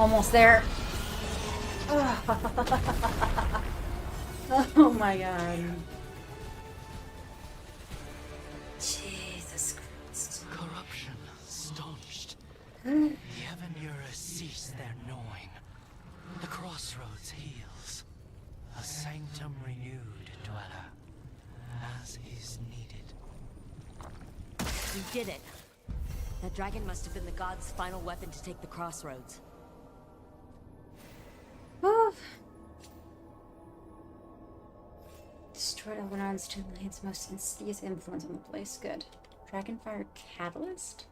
Almost there. Oh my god. Jesus Christ. Corruption staunched. The Evanura cease their gnawing. The crossroads heals. A sanctum renewed, dweller, as is needed. We did it. That dragon must have been the god's final weapon to take the crossroads. Whew. Destroyed Elvenard's two lanes, most insidious influence on the place. Good. Dragonfire Catalyst?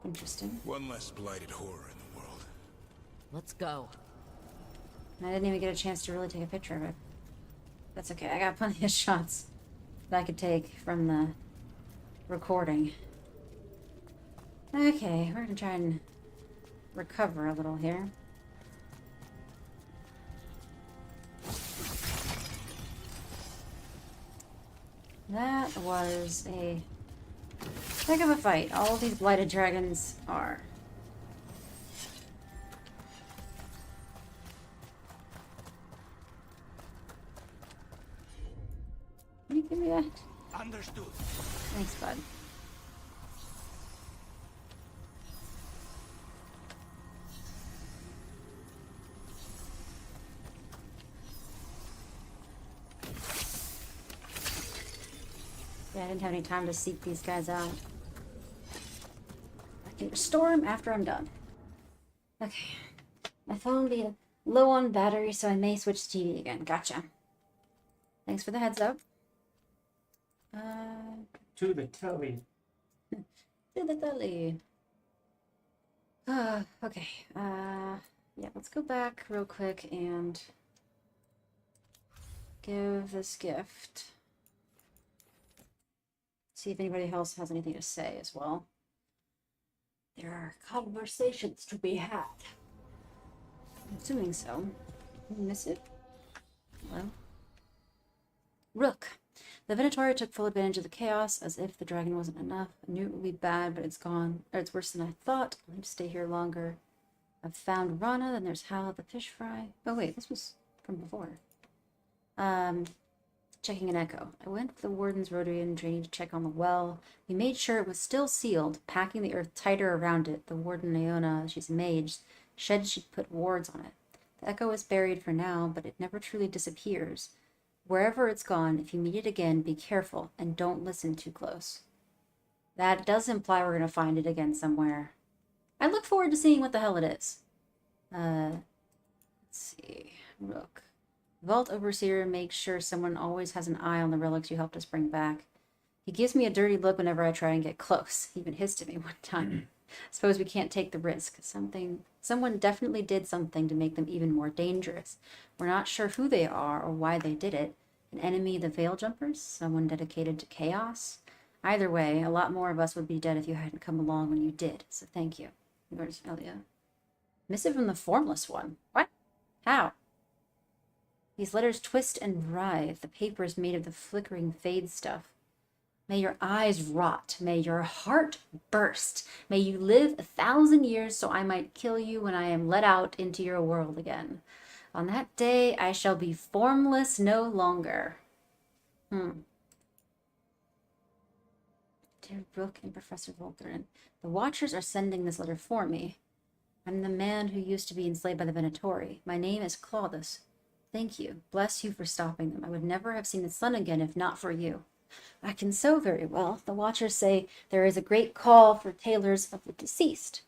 Interesting. One less blighted horror in the world. Let's go. And I didn't even get a chance to really take a picture of it. That's okay. I got plenty of shots that I could take from the recording. Okay, we're gonna try and recover a little here. That was a heck of a fight. All of these blighted dragons are. Can you give me that? Understood. Thanks, bud. Yeah, I didn't have any time to seek these guys out. I can restore them after I'm done. Okay. My phone will be low on battery, so I may switch to TV again. Gotcha. Thanks for the heads up. To the telly. To the telly. Okay. Yeah, let's go back real quick and give this gift. See if anybody else has anything to say as well. There are conversations to be had. I'm assuming so. Missive? Hello? Rook. The Venatori took full advantage of the chaos, as if the dragon wasn't enough. I knew it would be bad, but it's gone. Or it's worse than I thought. I'll need to stay here longer. I've found Rana, then there's Hal the fish fry. Oh wait, this was from before. Checking an echo. I went with the warden's rotary and training to check on the well. We made sure it was still sealed, packing the earth tighter around it. The warden, Naona, she's a mage, said she'd put wards on it. The echo is buried for now, but it never truly disappears. Wherever it's gone, if you meet it again, be careful and don't listen too close. That does imply we're going to find it again somewhere. I look forward to seeing what the hell it is. Let's see. Rook. Vault Overseer makes sure someone always has an eye on the relics you helped us bring back. He gives me a dirty look whenever I try and get close. He even hissed at me one time. Suppose we can't take the risk. Someone definitely did something to make them even more dangerous. We're not sure who they are or why they did it. An enemy, the Veil Jumpers? Someone dedicated to chaos? Either way, a lot more of us would be dead if you hadn't come along when you did. So thank you. Where's Elia? Missive from the Formless One. What? How? These letters twist and writhe. The paper is made of the flickering fade stuff. May your eyes rot. May your heart burst. May you live 1,000 years so I might kill you when I am let out into your world again. On that day, I shall be formless no longer. Dear Brooke and Professor Volkern, the Watchers are sending this letter for me. I'm the man who used to be enslaved by the Venatori. My name is Claudius. Thank you. Bless you for stopping them. I would never have seen the sun again if not for you. I can sew very well. The Watchers say there is a great call for tailors of the deceased.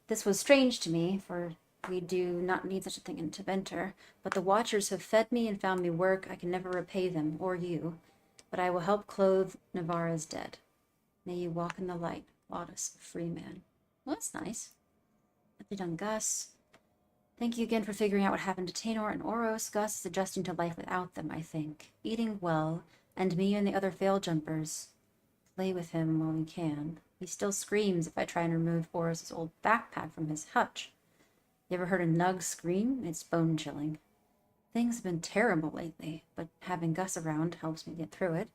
This was strange to me, for we do not need such a thing in Teventer, but the Watchers have fed me and found me work. I can never repay them, or you, but I will help clothe Navarra's dead. May you walk in the light, Claudius, a free man. Well, that's nice. Nicely done, Gus. Thank you again for figuring out what happened to Tainor and Oros. Gus is adjusting to life without them, I think. Eating well, and me and the other Veil Jumpers play with him while we can. He still screams if I try and remove Oros' old backpack from his hutch. You ever heard a Nug scream? It's bone-chilling. Things have been terrible lately, but having Gus around helps me get through it.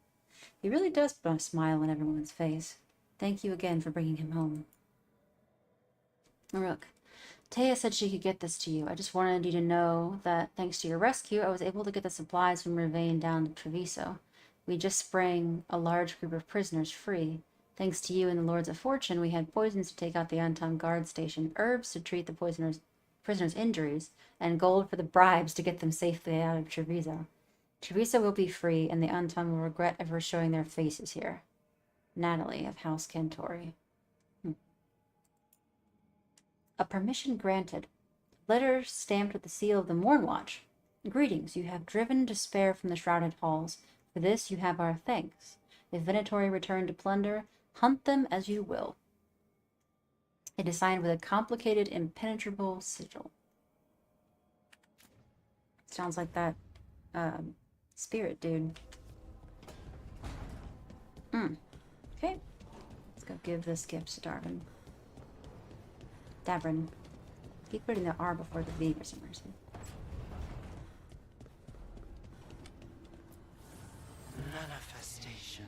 He really does put a smile on everyone's face. Thank you again for bringing him home. Rook. Taya said she could get this to you. I just wanted you to know that thanks to your rescue, I was able to get the supplies from Ravane down to Treviso. We just sprang a large group of prisoners free. Thanks to you and the Lords of Fortune, we had poisons to take out the Untom guard station, herbs to treat the prisoners' injuries, and gold for the bribes to get them safely out of Treviso. Treviso will be free, and the Untom will regret ever showing their faces here. Natalie of House Cantori. A permission granted. Letter stamped with the seal of the Mornwatch. Greetings, you have driven despair from the shrouded halls. For this you have our thanks. If Venatori return to plunder, hunt them as you will. It is signed with a complicated, impenetrable sigil. Sounds like that spirit dude. Okay. Let's go give this gift to Darwin. Davrin. Keep putting the R before the V for some reason. Manifestation.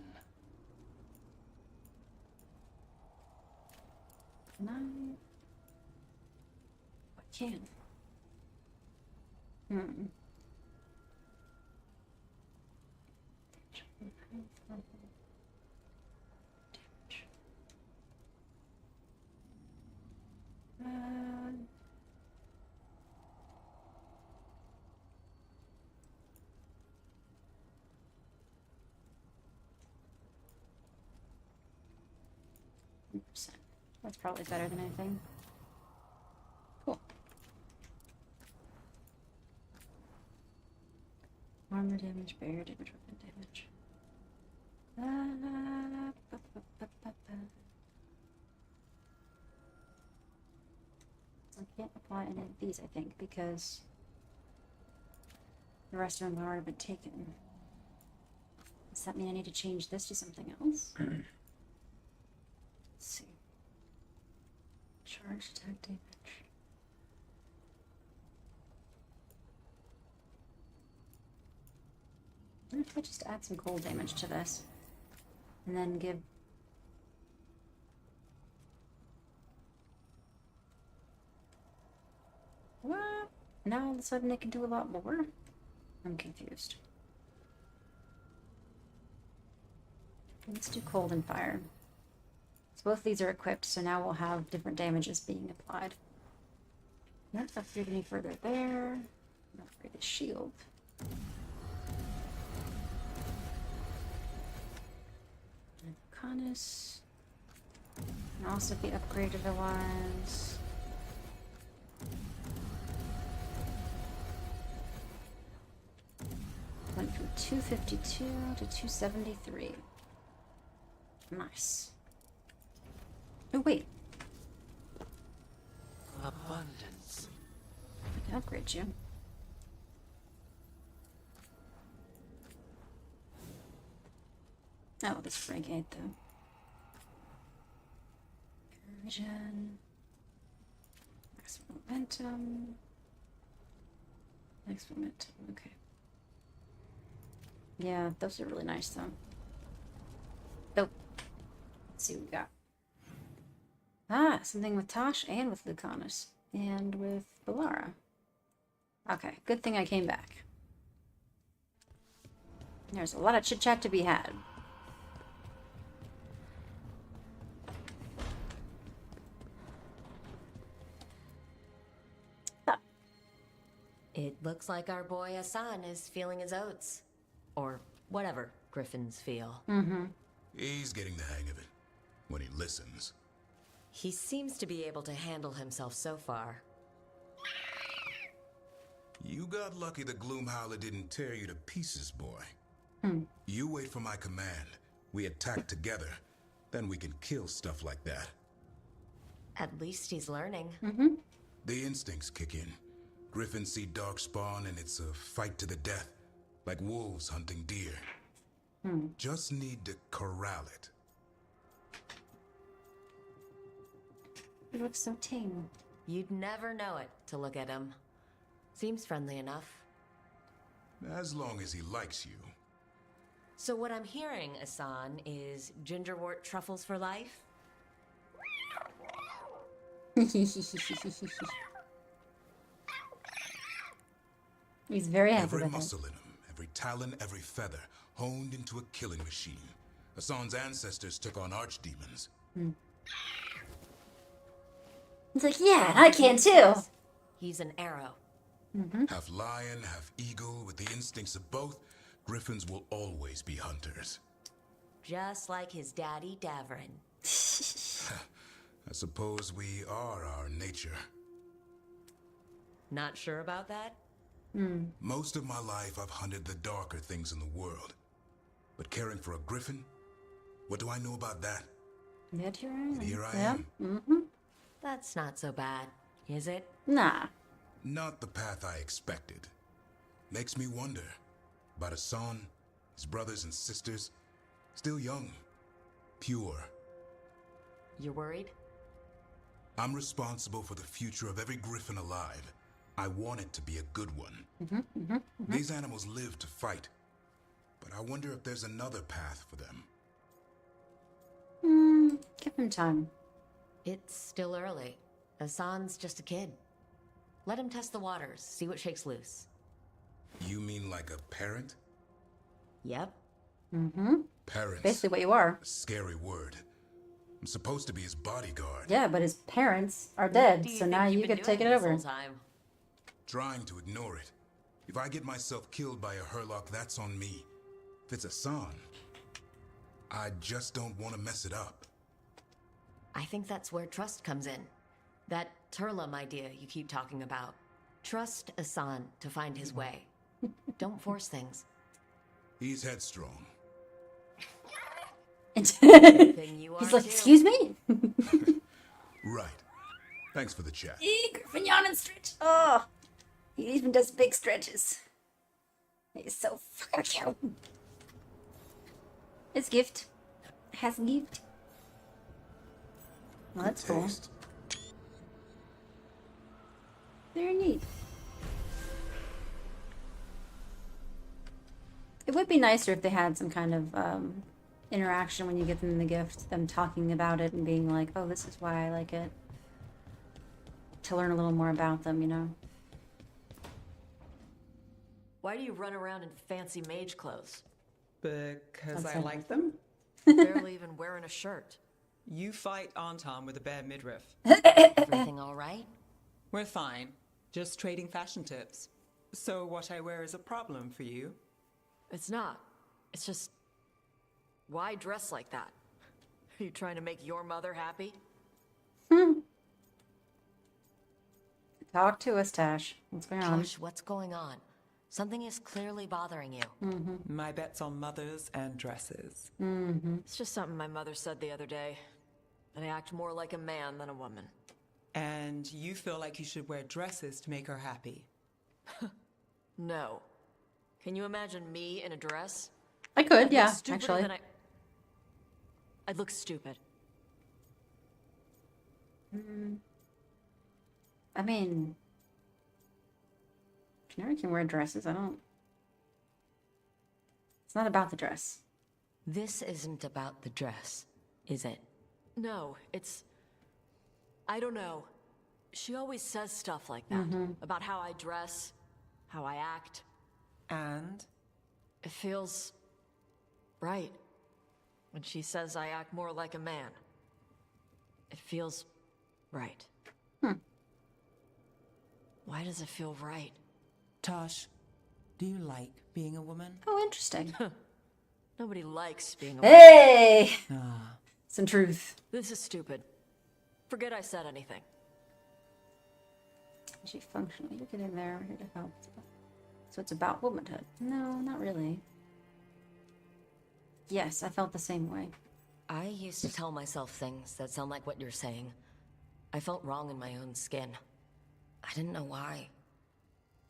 Can I can. That's probably better than anything. Cool. Armor damage, barrier damage, weapon damage. I can't apply any of these, I think, because the rest of them have already been taken. Does that mean I need to change this to something else? Let's see. Charge attack damage. What if I just add some cold damage to this? And then give... What? Now all of a sudden it can do a lot more? I'm confused. Let's do cold and fire. So both these are equipped, so now we'll have different damages being applied. Not upgrade any further there. Upgrade the shield. And Canis. Can also be upgraded otherwise. Went from 252 to 273. Nice. Oh, wait. Abundance. I can upgrade you. Oh, this is rank 8, though. Vision. Maximum momentum. Next momentum, okay. Yeah, those are really nice, though. Oh. Let's see what we got. Ah, something with Tosh and with Lucanus. And with Balara. Okay, good thing I came back. There's a lot of chit-chat to be had. Stop. It looks like our boy Hassan is feeling his oats. Or whatever griffins feel. He's getting the hang of it. When he listens. He seems to be able to handle himself so far. You got lucky the Gloomhowler didn't tear you to pieces, boy. You wait for my command. We attack together. Then we can kill stuff like that. At least he's learning. The instincts kick in. Griffins see darkspawn and it's a fight to the death. Like wolves hunting deer. Just need to corral it. He looks so tame. You'd never know it to look at him. Seems friendly enough. As long as he likes you. So what I'm hearing, Hassan, is gingerwort truffles for life? He's very happy Every with it. muscle in him, every talon, every feather, honed into a killing machine. Hassan's ancestors took on archdemons. He's like, yeah, I can too. He's an arrow. Half lion, half eagle, with the instincts of both, griffins will always be hunters. Just like his daddy, Davrin. I suppose we are our nature. Not sure about that? Most of my life, I've hunted the darker things in the world. But caring for a griffin? What do I know about that? Yet here I am. And here I Yeah. am. That's not so bad, is it? Nah. Not the path I expected. Makes me wonder about Hassan, his brothers and sisters. Still young. Pure. You're worried? I'm responsible for the future of every griffin alive. I want it to be a good one. These animals live to fight. But I wonder if there's another path for them. Give him time. It's still early. Hassan's just a kid. Let him test the waters, see what shakes loose. You mean like a parent? Yep. Parents. Basically what you are. A scary word. I'm supposed to be his bodyguard. Yeah, but his parents are dead, What do so think now you've you been get to take it doing this over. whole time? Trying to ignore it. If I get myself killed by a Hurlock, that's on me. If it's Hassan, I just don't want to mess it up. I think that's where trust comes in. That Turlum idea you keep talking about. Trust Hassan to find his way. Don't force things. He's headstrong. Thing you are He's like, too. excuse me? Right. Thanks for the chat. Griffin yawn and stretch. Oh, he even does big stretches. He's so fucking cute. It's gift. Has gift. Well, that's cool. Taste. Very neat. It would be nicer if they had some kind of interaction when you get them the gift, them talking about it and being like, oh, this is why I like it. To learn a little more about them, you know? Why do you run around in fancy mage clothes? Because That's I it. like them. Barely even wearing a shirt. You fight Anton with a bare midriff. Everything all right? We're fine. Just trading fashion tips. So what I wear is a problem for you? It's not. It's just... Why dress like that? Are you trying to make your mother happy? Talk to us, Tash. What's going on? Tosh, what's going on? Something is clearly bothering you. My bet's on mothers and dresses. It's just something my mother said the other day. That I act more like a man than a woman. And you feel like you should wear dresses to make her happy. No. Can you imagine me in a dress? I could, I'd yeah, look stupider actually. than I'd look stupid. I mean, Canary can wear dresses. I don't. It's not about the dress. This isn't about the dress, is it? No, it's... I don't know. She always says stuff like that. About how I dress, how I act. And It feels... right. When she says I act more like a man. It feels... right. Why does it feel right? Tosh, do you like being a woman? Oh, interesting. Nobody likes being a Hey! Some truth. This is stupid. Forget I said anything. Is she functional? You get in there. We're here to help. So it's about womanhood. No, not really. Yes, I felt the same way. I used to tell myself things that sound like what you're saying. I felt wrong in my own skin. I didn't know why.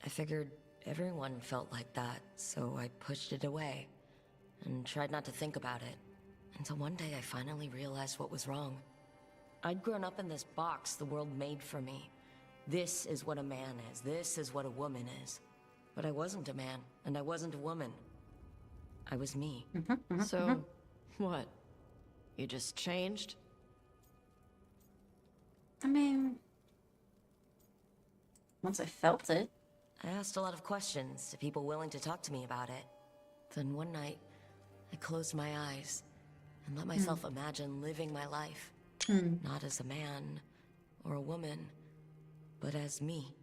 I figured everyone felt like that, so I pushed it away and tried not to think about it. Until one day I finally realized what was wrong. I'd grown up in this box the world made for me. This is what a man is. This is what a woman is. But I wasn't a man, and I wasn't a woman. I was me. So, what? You just changed? I mean, once I felt it, I asked a lot of questions to people willing to talk to me about it. Then one night, I closed my eyes and let myself imagine living my life. Not as a man or a woman, but as me.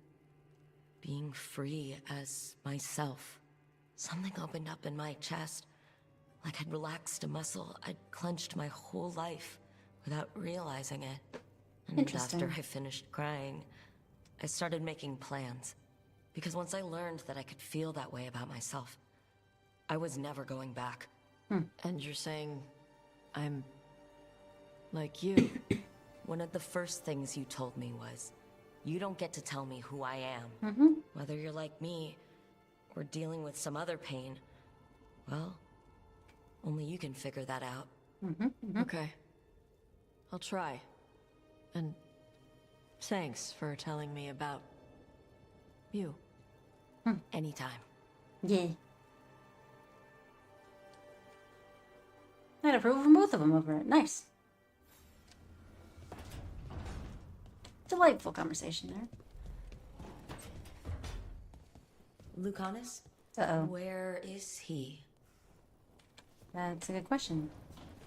Being free as myself. Something opened up in my chest. Like I'd relaxed a muscle I'd clenched my whole life without realizing it. And Interesting. after I finished crying, I started making plans. Because once I learned that I could feel that way about myself, I was never going back. And you're saying I'm like you? One of the first things you told me was, you don't get to tell me who I am. Whether you're like me, or dealing with some other pain, well, only you can figure that out. Okay. I'll try. And thanks for telling me about you. Anytime. Yeah. I had approval from both of them over it. Nice. Delightful conversation there. Lucanus? Uh-oh. Where is he? That's a good question.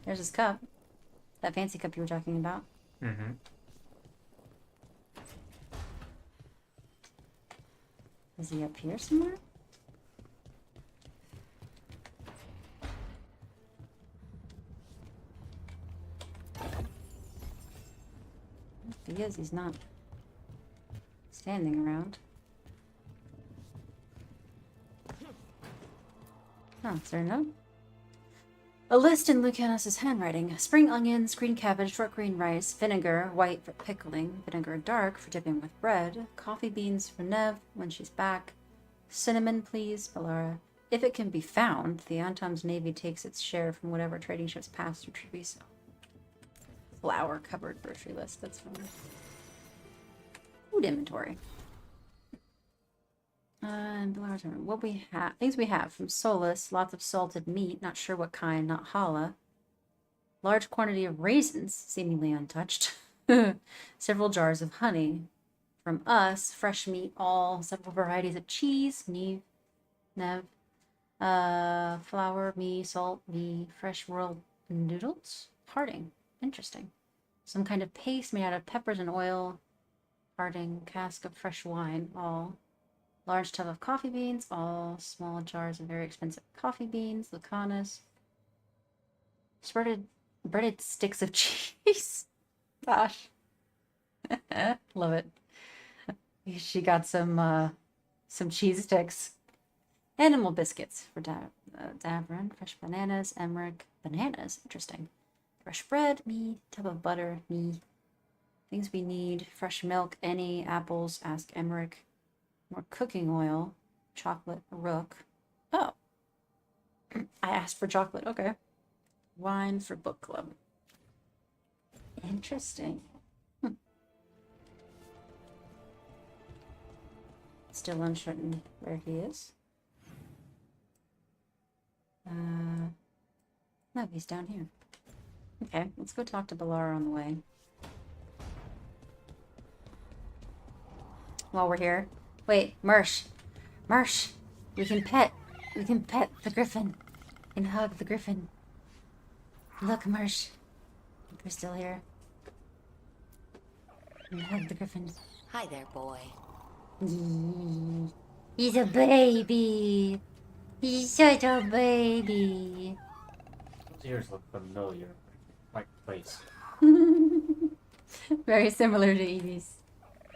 There's his cup. That fancy cup you were talking about. Mm-hmm. Is he up here somewhere? If he is, he's not standing around. Oh, is there a note? A list in Lucanus's handwriting. Spring onions, green cabbage, short green rice, vinegar, white for pickling, vinegar dark for dipping with bread, coffee beans for Nev when she's back, cinnamon, please, Balara. If it can be found, the Antom's navy takes its share from whatever trading ships pass through Treviso. Flour covered grocery list, that's fine. Food inventory. And Balara's room. What we have, things we have from Solus, lots of salted meat, not sure what kind, not challah. Large quantity of raisins, seemingly untouched. Several jars of honey. From us, fresh meat, all, several varieties of cheese, Nev, flour, me, salt, me, fresh rolled noodles, Harding, interesting. Some kind of paste made out of peppers and oil, Harding, cask of fresh wine, all. Large tub of coffee beans, all small jars of very expensive coffee beans, Lucanus. Breaded sticks of cheese. Gosh. Love it. She got some cheese sticks. Animal biscuits for Davrin. Fresh bananas, Emmerich. Bananas, interesting. Fresh bread, me. Tub of butter, me. Things we need. Fresh milk, any. Apples, ask Emmerich. More cooking oil. Chocolate, Rook. Oh. I asked for chocolate, okay. Wine for book club. Interesting. Still uncertain where he is. No, he's down here. Okay, let's go talk to Balara on the way. While we're here. Wait, Mersh. Mersh! We can pet the griffin. We can hug the griffin. Look, Mersh. We're still here. We can hug the griffin. Hi there, boy. He's a baby. He's such a baby. Those ears look familiar. Like place. Very similar to Evie's.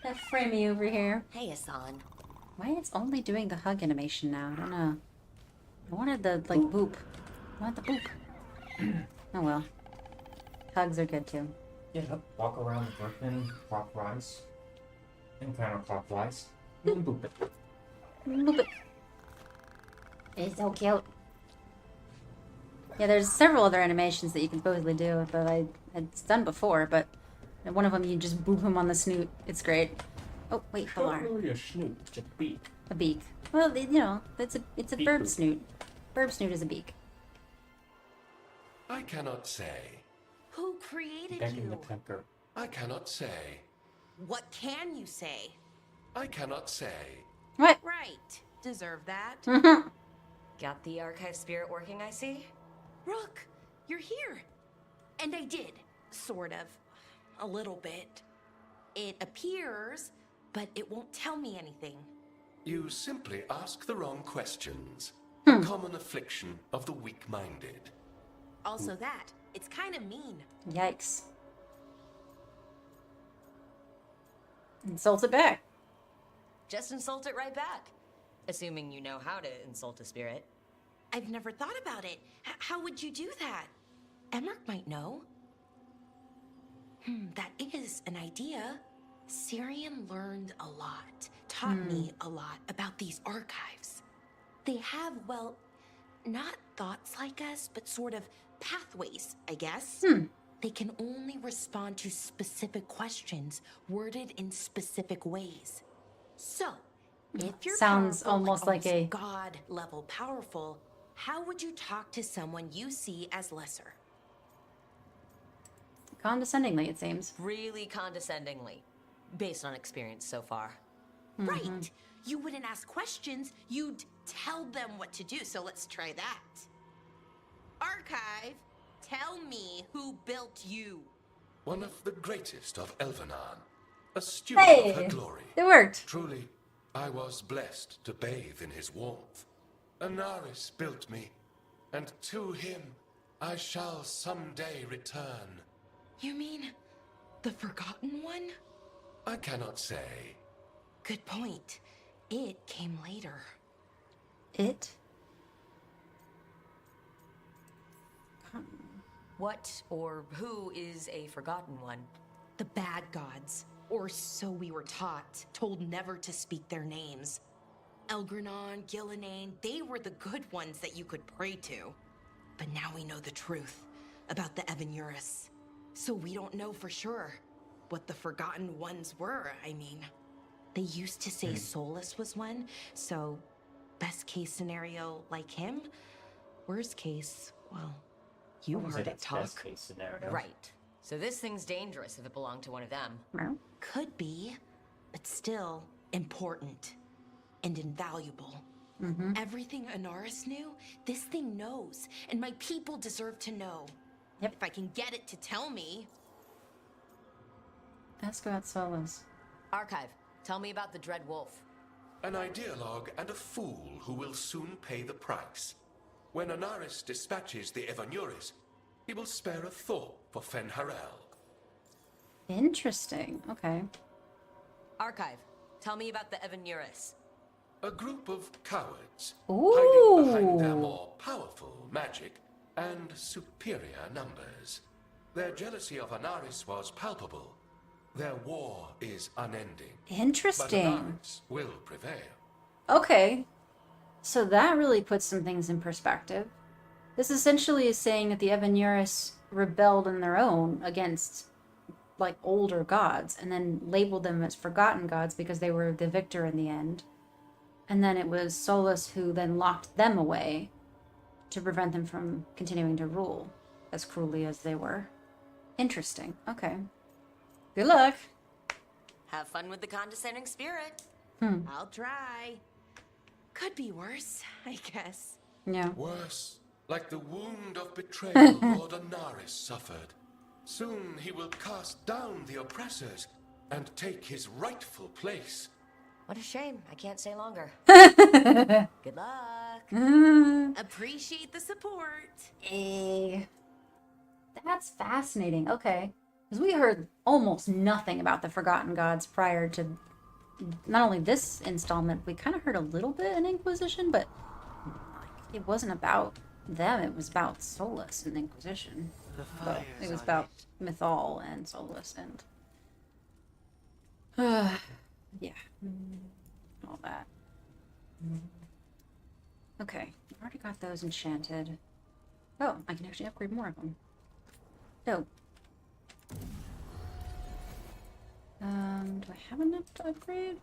That Framey over here. Hey, Hassan. Why it's only doing the hug animation now? I don't know. I wanted the, like, boop. I want the boop. Oh well. Hugs are good too. Yeah, walk around the griffin clockwise. And counterclockwise. And boop it. Boop it. It's so cute. Yeah, there's several other animations that you can supposedly do that I had done before, but one of them you just boop him on the snoot. It's great. Oh wait, It's not Balar. really a snoot, it's a beak. A beak. Well, you know, it's a Beak burb boop. snoot. Burb snoot is a beak. I cannot say. Who created Bending the you? I cannot say. What can you say? I cannot say. What? Right. Deserve that. Got the archive spirit working, I see? Rook, you're here. And I did. Sort of. A little bit. It appears, but it won't tell me anything. You simply ask the wrong questions. A common affliction of the weak-minded. Also that. It's kind of mean. Yikes. Insult it back. Just insult it right back. Assuming you know how to insult a spirit. I've never thought about it. How would you do that? Emmerich might know. That is an idea. Syrian learned a lot, taught me a lot about these archives. They have, well, not thoughts like us, but sort of pathways, I guess. They can only respond to specific questions worded in specific ways. So, if you're Sounds powerful, almost like a- god level powerful, how would you talk to someone you see as lesser? Condescendingly, it seems. Really condescendingly. Based on experience so far. Right. You wouldn't ask questions, you'd tell them what to do. So let's try that. Archive, tell me who built you. One of the greatest of Elvenar. A steward of her Hey! glory. It worked. Truly, I was blessed to bathe in his warmth. Anaris built me, and to him I shall someday return. You mean the Forgotten One? I cannot say. Good point. It came later. It? What or who is a forgotten one? The bad gods, or so we were taught, told never to speak their names. Elgranon, Gillinane, they were the good ones that you could pray to. But now we know the truth about the Evanuris. So we don't know for sure what the Forgotten Ones were, I mean. They used to say Solus was one, so best case scenario like him. Worst case, well, you What was heard it its best talk. case scenario? Right. So this thing's dangerous if it belonged to one of them. Meow. Could be, but still important and invaluable. Everything Anaris knew, this thing knows, and my people deserve to know. Yep. If I can get it to tell me. Ask about Solos. Archive, tell me about the Dread Wolf. An ideologue and a fool who will soon pay the price. When Anaris dispatches the Evanuris, he will spare a thought for Fen'Harel. Interesting. Okay. Archive, tell me about the Evanuris. A group of cowards, Ooh. hiding behind their more powerful magic and superior numbers. Their jealousy of Anaris was palpable. Their war is unending. But Interesting. Anaris will prevail. Okay. So that really puts some things in perspective. This essentially is saying that the Evanuris rebelled on their own against, like, older gods, and then labeled them as forgotten gods because they were the victor in the end. And then it was Solus who then locked them away to prevent them from continuing to rule as cruelly as they were. Interesting. Okay. Good luck. Have fun with the condescending spirit. I'll try. Could be worse, I guess. Yeah. Worse, like the wound of betrayal Lord Anaris suffered. Soon he will cast down the oppressors and take his rightful place. What a shame. I can't stay longer. Good luck. Appreciate the support. Eh. That's fascinating. Okay. Because we heard almost nothing about the Forgotten Gods prior to not only this installment, we kind of heard a little bit in Inquisition, but like, it wasn't about them. It was about Solus and Inquisition. The Well, it was about Mythal and Solus and yeah, all that. Okay, I already got those enchanted. Oh, I can actually upgrade more of them. Dope. Do I have enough to upgrade?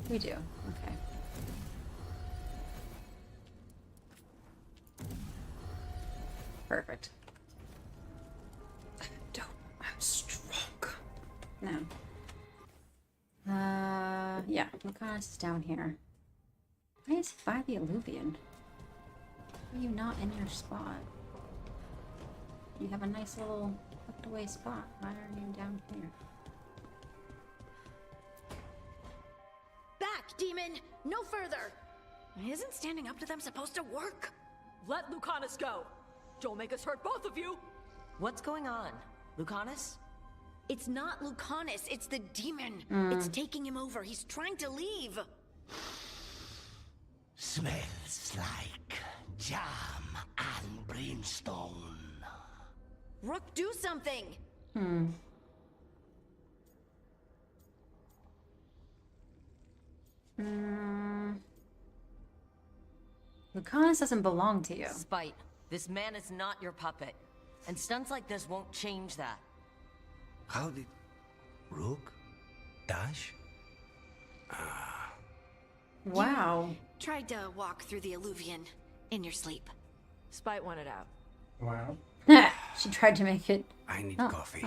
We do. Okay. Perfect. Dope. I'm strong. Now. Yeah, Lucanus is down here. Why is he by the alluvion? Why are you not in your spot? You have a nice little tucked away spot. Why are you down here? Back, demon! No further! Isn't standing up to them supposed to work? Let Lucanus go! Don't make us hurt both of you! What's going on? Lucanus? It's not Lucanus, it's the demon. It's taking him over. He's trying to leave. Smells like jam and brimstone. Rook, do something! Lucanus doesn't belong to you. Spite. This man is not your puppet. And stunts like this won't change that. How did Rook dash? Wow. Tried to walk through the alluvion in your sleep. Spite wanted out. Wow. She tried to make it. I need Oh, coffee.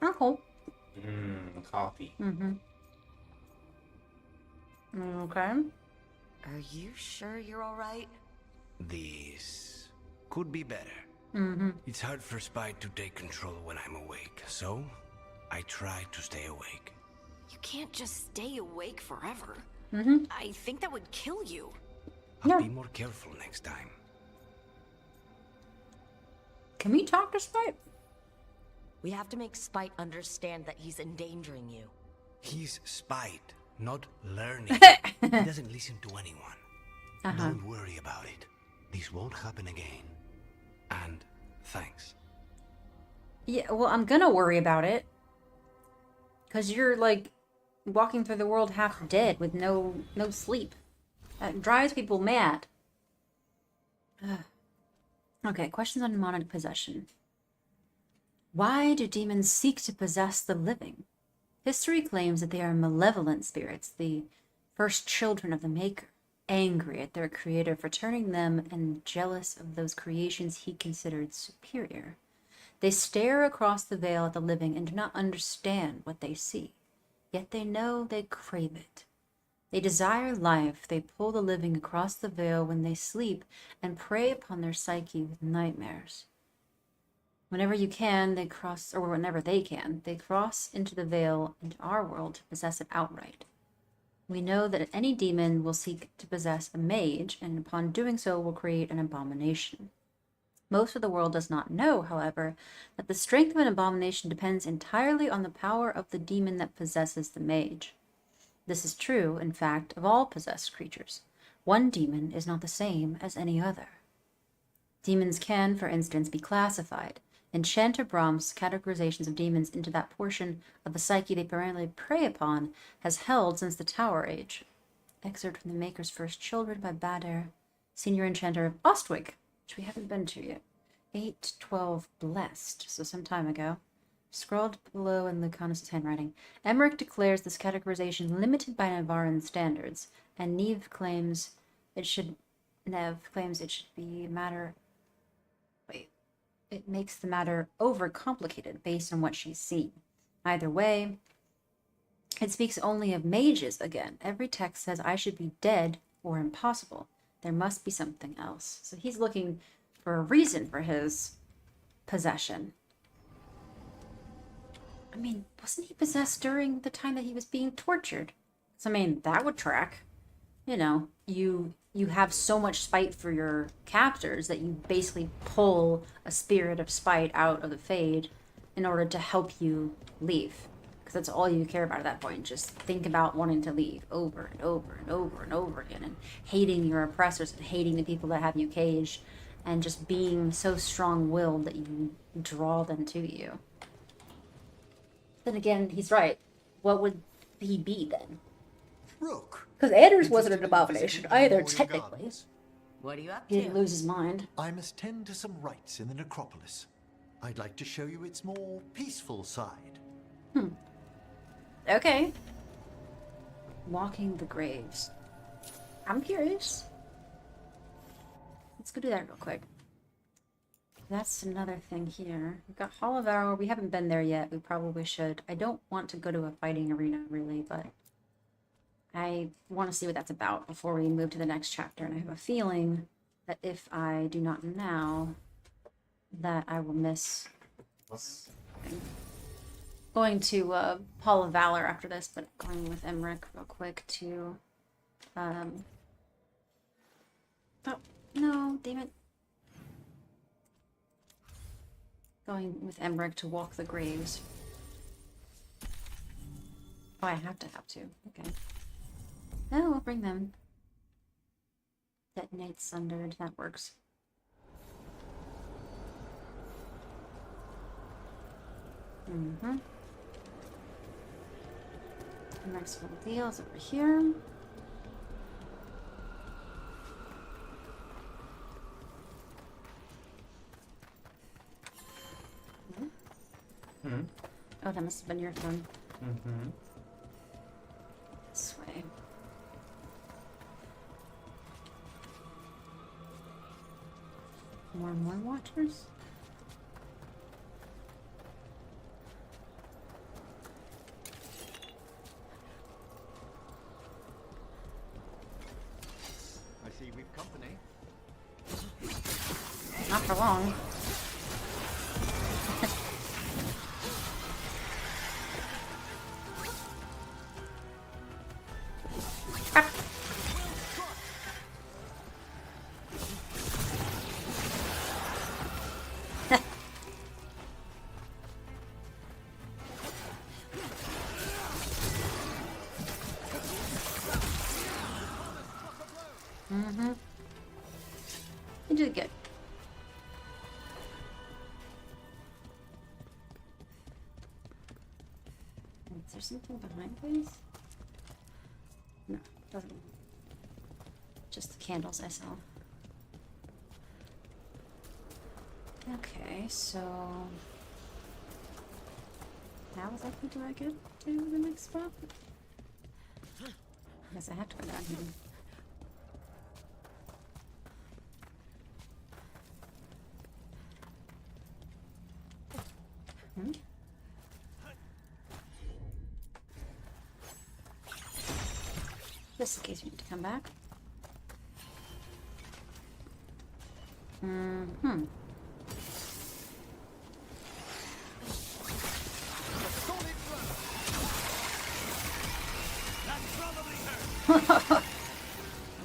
Oh, cool. Coffee. Okay. Are you sure you're alright? This could be better. It's hard for Spite to take control when I'm awake, so I try to stay awake. You can't just stay awake forever. I think that would kill you. I'll be more careful next time. Can we talk to Spite? We have to make Spite understand that he's endangering you. He's Spite, not learning. He doesn't listen to anyone. Don't worry about it. This won't happen again. And thanks. Yeah, well, I'm gonna worry about it. Because you're, like, walking through the world half dead with no sleep. That drives people mad. Okay, questions on demonic possession. Why do demons seek to possess the living? History claims that they are malevolent spirits, the first children of the Maker, angry at their creator for turning them and jealous of those creations he considered superior. They stare across the veil at the living and do not understand what they see, yet they know they crave it. They desire life. They pull the living across the veil when they sleep and prey upon their psyche with nightmares. Whenever you can, they cross, or whenever they can, they cross into the veil, into our world, to possess it outright. We know that any demon will seek to possess a mage, and upon doing so will create an abomination. Most of the world does not know, however, that the strength of an abomination depends entirely on the power of the demon that possesses the mage. This is true, in fact, of all possessed creatures. One demon is not the same as any other. Demons can, for instance, be classified. Enchanter Brahms' categorizations of demons into that portion of the psyche they primarily prey upon has held since the Tower Age. Excerpt from The Maker's First Children by Bader, Senior Enchanter of Ostwick, which we haven't been to yet. 812 Blessed, so some time ago. Scrawled below in Lucanus' handwriting. Emmerich declares this categorization limited by Navarran standards, and Neve claims it should be a matter... It makes the matter overcomplicated based on what she's seen. Either way, it speaks only of mages again. Every text says I should be dead or impossible. There must be something else. So he's looking for a reason for his possession. I mean, wasn't he possessed during the time that he was being tortured? So, I mean, that would track. You know, you have so much spite for your captors that you basically pull a spirit of spite out of the Fade in order to help you leave. Because that's all you care about at that point. Just think about wanting to leave over and over and over and over again, and hating your oppressors and hating the people that have you caged, and just being so strong-willed that you draw them to you. Then again, he's right. What would he be then? Rook. Because Anders wasn't an abomination either, technically. What are you up He to? didn't lose his mind. I must tend to some rites in the necropolis. I'd like to show you its more peaceful side. Okay. Walking the graves. I'm curious. Let's go do that real quick. That's another thing here. We've got Hall of Arrow. We haven't been there yet. We probably should. I don't want to go to a fighting arena, really, but I want to see what that's about before we move to the next chapter, and I have a feeling that if I do not now, that I will miss going to Hall of Valor after this, but going with Emmerich real quick to oh no, damn it. Going with Emmerich to walk the graves. Oh, I have to. Okay. No, I'll bring them. Detonate sundered. That works. Mm-hmm. Next little deal is over here. Hmm. Oh, that must have been your phone. Mm-hmm. This way. More and more watchers. I see we've company. Not for long. Mm-hmm. You did good. Is there something behind these? No, doesn't. Just the candles I saw. Okay, so how exactly do I get to the next spot? I guess I have to go down here. Hmm? Just in case we need to come back. Mm-hmm.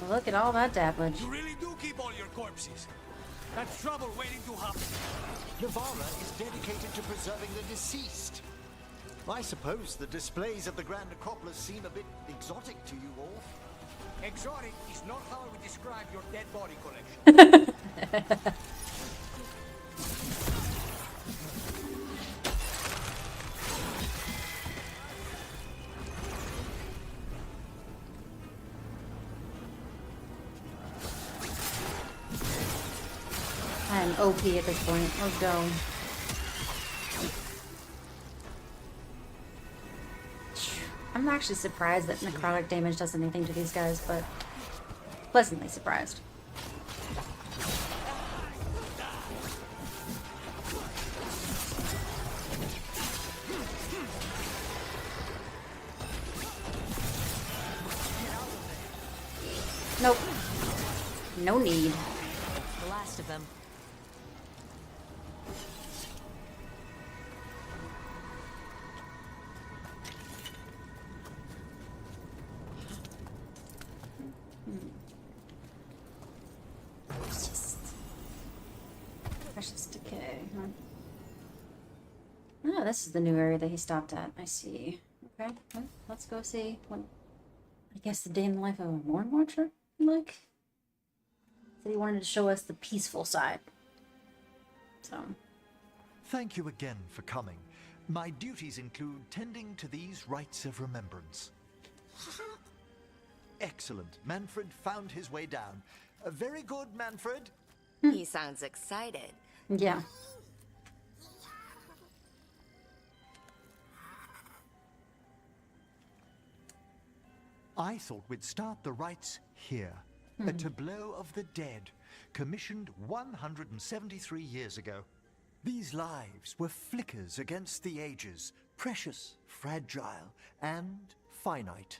Look at all that damage. You really do keep all your corpses. That's trouble waiting to happen. Navarra is dedicated to preserving the deceased. I suppose the displays at the Grand Acropolis seem a bit exotic to you all. Exotic is not how I would describe your dead body collection. I'm OP at this point. Let's go. I'm actually surprised that necrotic damage does anything to these guys, but pleasantly surprised. Nope. No need. The last of them. Precious decay, huh? Oh, this is the new area that he stopped at. I see. Okay, well, let's go see what. I guess the day in the life of a Morn Watcher. Like, said he wanted to show us the peaceful side. So. Thank you again for coming. My duties include tending to these rites of remembrance. Excellent. Manfred found his way down. Very good, Manfred. He sounds excited. Yeah. I thought we'd start the rites here. A tableau of the dead, commissioned 173 years ago. These lives were flickers against the ages, precious, fragile, and finite.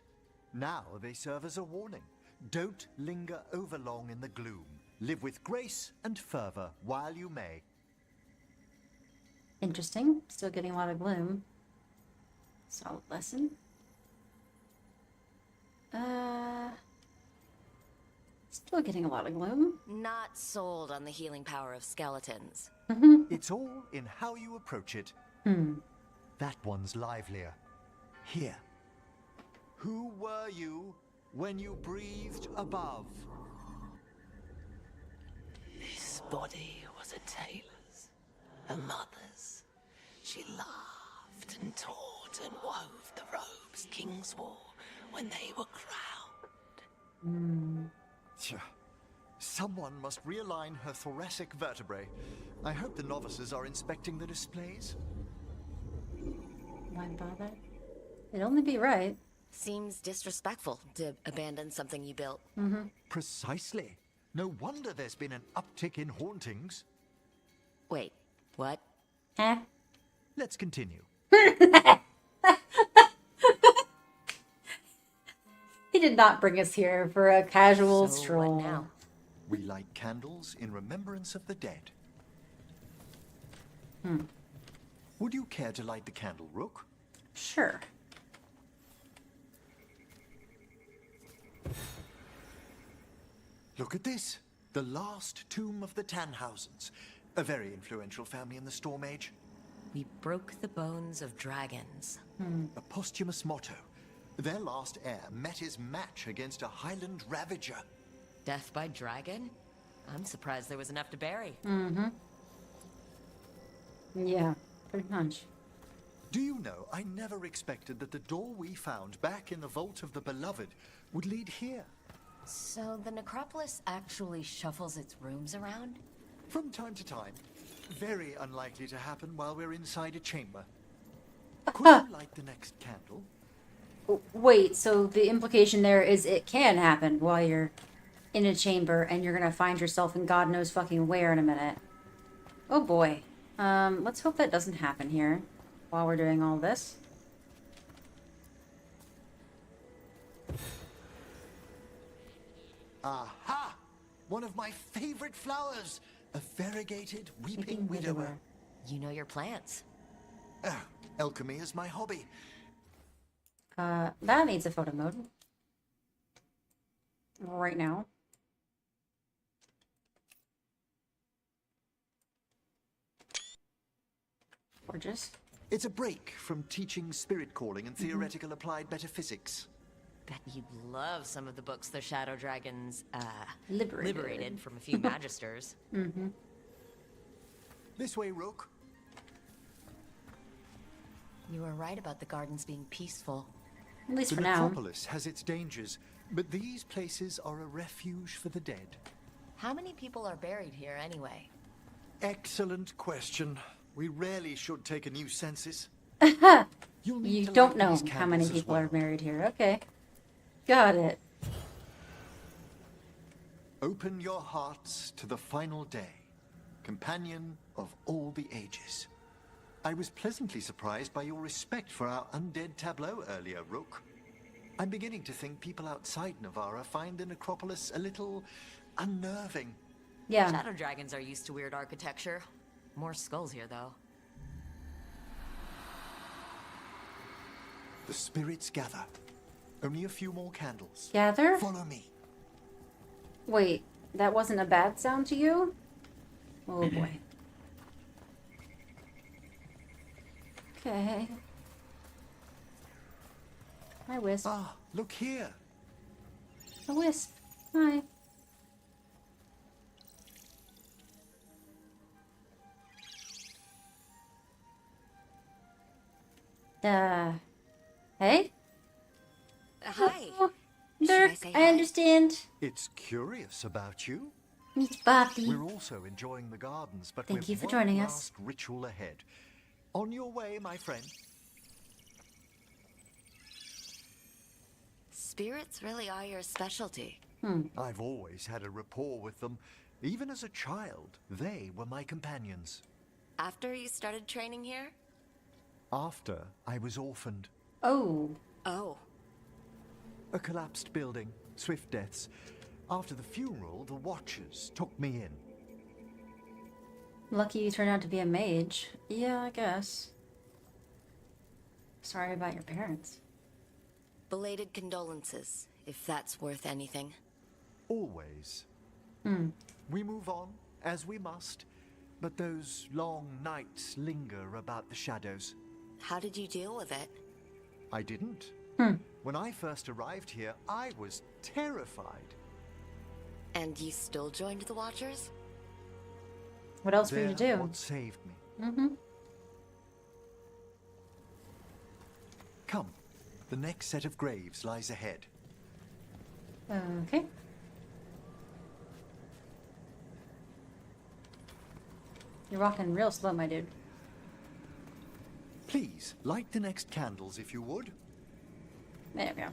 Now they serve as a warning. Don't linger overlong in the gloom. Live with grace and fervor while you may. Interesting. Still getting a lot of gloom. Solid lesson. Still getting a lot of gloom. Not sold on the healing power of skeletons. It's all in how you approach it. That one's livelier. Here. Who were you when you breathed above? This body was a tailor's, a mother's. She laughed and taught and wove the robes kings wore when they were crowned. Tja. Someone must realign her thoracic vertebrae. I hope the novices are inspecting the displays. Why bother? It'd only be right. Seems disrespectful to abandon something you built. Precisely. No wonder there's been an uptick in hauntings. Wait, what? Eh? Let's continue. He did not bring us here for a casual So stroll. what now? We light candles in remembrance of the dead. Would you care to light the candle, Rook? Sure. Look at this. The last tomb of the Tannhausens. A very influential family in the Storm Age. We broke the bones of dragons. A posthumous motto. Their last heir met his match against a Highland Ravager. Death by dragon? I'm surprised there was enough to bury. Yeah, pretty much. Do you know, I never expected that the door we found back in the Vault of the Beloved would lead here. So the necropolis actually shuffles its rooms around? From time to time. Very unlikely to happen while we're inside a chamber. Could you light the next candle? Wait, so the implication there is it can happen while you're in a chamber and you're gonna find yourself in God knows fucking where in a minute. Oh boy. Let's hope that doesn't happen here while we're doing all this. Aha! One of my favorite flowers! A variegated weeping widower. You know your plants. Alchemy is my hobby. That needs a photo mode. Right now. Gorgeous. It's a break from teaching spirit calling and theoretical applied metaphysics. Bet you'd love some of the books the Shadow Dragons, Liberated. from a few magisters. This way, Rook. You were right about the gardens being peaceful. At least The for now. necropolis has its dangers, but these places are a refuge for the dead. How many people are buried here anyway? Excellent question. We rarely should take a new census. You'll need You to don't light know these how many candles as people are well. married here. Okay. Got it. Open your hearts to the final day, companion of all the ages. I was pleasantly surprised by your respect for our undead tableau earlier, Rook. I'm beginning to think people outside Navarra find the necropolis a little unnerving. Yeah. Shadow Dragons are used to weird architecture. More skulls here, though. The spirits gather. Only a few more candles. Gather? Follow me. Wait, that wasn't a bad sound to you? Oh boy. Okay. Hi, Wisp. Ah, look here. A Wisp. Hi. Hey? Hi. Oh, Should I Dirk, say I hi? understand. It's curious about you. Meet Buffy. We're also enjoying the gardens, but Thank we've you for one joining us. last ritual ahead. On your way, my friend. Spirits really are your specialty. I've always had a rapport with them. Even as a child, they were my companions. After you started training here? After I was orphaned. Oh. Oh. A collapsed building, swift deaths. After the funeral, the Watchers took me in. Lucky you turned out to be a mage. Yeah, I guess. Sorry about your parents. Belated condolences, if that's worth anything. Always. We move on, as we must, but those long nights linger about the shadows. How did you deal with it? I didn't. When I first arrived here, I was terrified. And you still joined the Watchers? What else for you to They're do? what saved me. Mm-hmm. Come, the next set of graves lies ahead. Okay. You're walking real slow, my dude. Please, light the next candles if you would. There we go.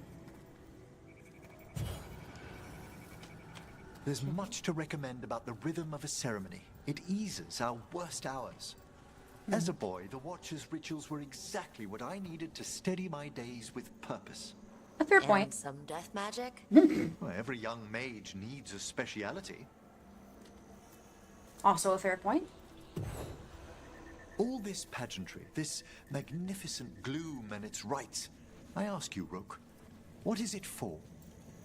There's much to recommend about the rhythm of a ceremony. It eases our worst hours. As a boy, the Watcher's rituals were exactly what I needed to steady my days with purpose. A fair And point. some death magic? Well, every young mage needs a speciality. Also a fair point. All this pageantry, this magnificent gloom and its rites. I ask you, Rook, what is it for?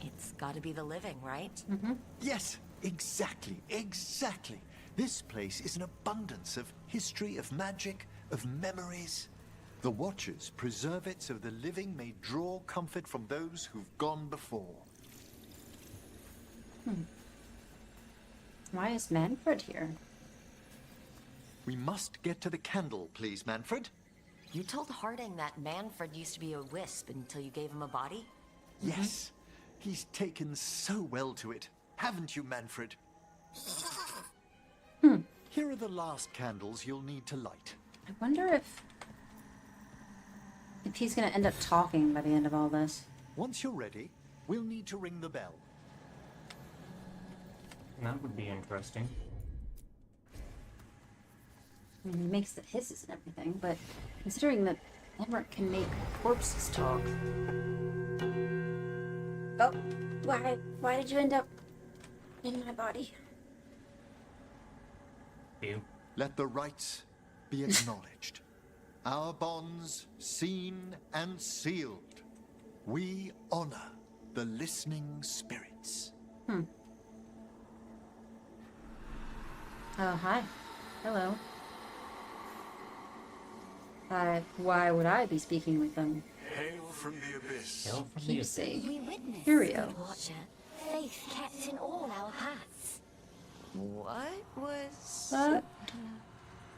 It's gotta be the living, right? Yes, exactly, exactly. This place is an abundance of history, of magic, of memories. The Watchers preserve it so the living may draw comfort from those who've gone before. Why is Manfred here? We must get to the candle, please, Manfred. You told Harding that Manfred used to be a wisp until you gave him a body? Yes, he's taken so well to it. Haven't you, Manfred? Here are the last candles you'll need to light. I wonder if he's gonna end up talking by the end of all this. Once you're ready, we'll need to ring the bell. That would be interesting. I mean, he makes the hisses and everything, but considering that Emmerich can make corpses talk. Oh, why did you end up in my body? You. Let the rites be acknowledged. Our bonds seen and sealed. We honor the listening spirits. Oh, hi. Hello. Why would I be speaking with them? Hail from the abyss. Hail from the Keep abyss. saying. We witnessed, Curio. Good Watcher, faith kept in all our paths. What was...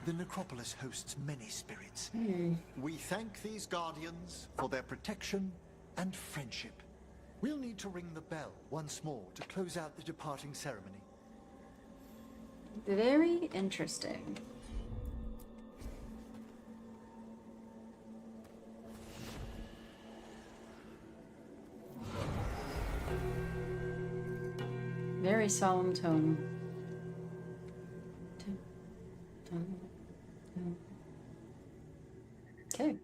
The necropolis hosts many spirits. We thank these guardians for their protection and friendship. We'll need to ring the bell once more to close out the departing ceremony. Very interesting. Very solemn tone. Okay.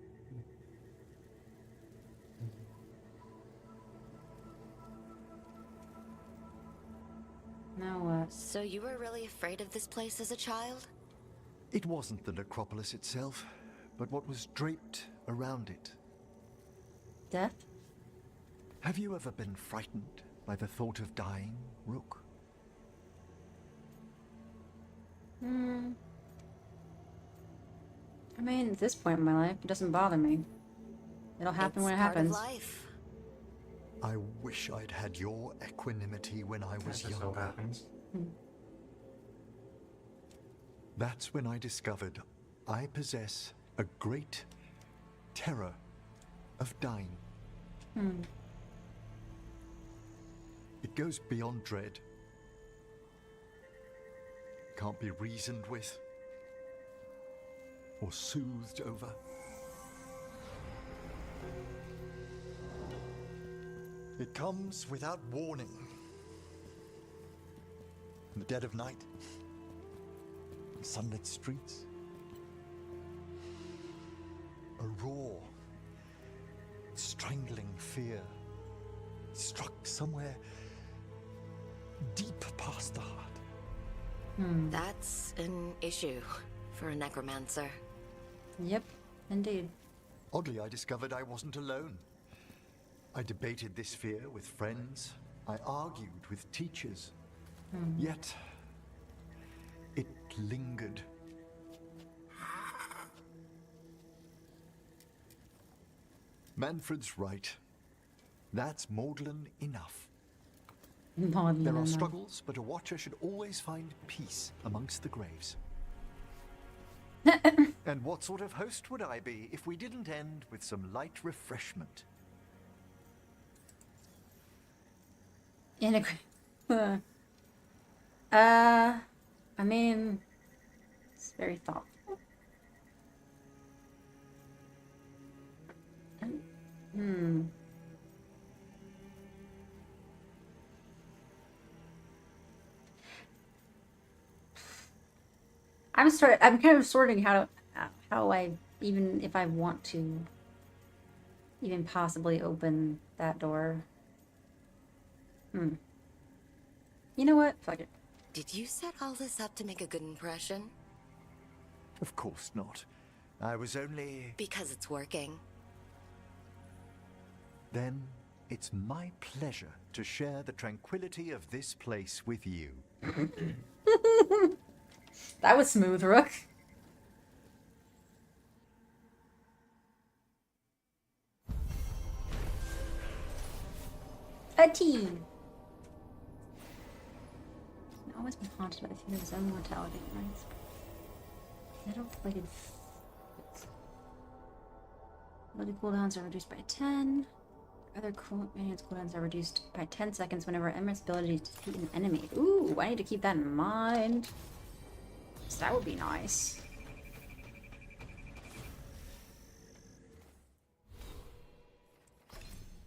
Now what? So you were really afraid of this place as a child? It wasn't the necropolis itself, but what was draped around it. Death? Have you ever been frightened by the thought of dying, Rook? I mean, at this point in my life, it doesn't bother me. It'll happen when it happens. Part of life. I wish I'd had your equanimity when I was That just so younger. happens. That's when I discovered I possess a great terror of dying. It goes beyond dread. Can't be reasoned with or soothed over. It comes without warning. In the dead of night, on sunlit streets, a raw, strangling fear struck somewhere deep past the heart. That's an issue for a necromancer. Yep, indeed. Oddly, I discovered I wasn't alone. I debated this fear with friends. I argued with teachers. Yet, it lingered. Manfred's right. That's maudlin enough. There are struggles, but a watcher should always find peace amongst the graves. And what sort of host would I be if we didn't end with some light refreshment? I mean, it's very thoughtful. I'm kind of sorting how I, even if I want to even possibly open that door. You know what? Fuck it. Did you set all this up to make a good impression? Of course not. I was only... Because it's working. Then it's my pleasure to share the tranquility of this place with you. That was smooth, Rook. A tea. Always been haunted by the fear of his own mortality at nights. Metal-plated ability cooldowns are reduced by 10. Other minions cooldowns are reduced by 10 seconds whenever Emmer's ability to defeat an enemy. Ooh, I need to keep that in mind. So that would be nice.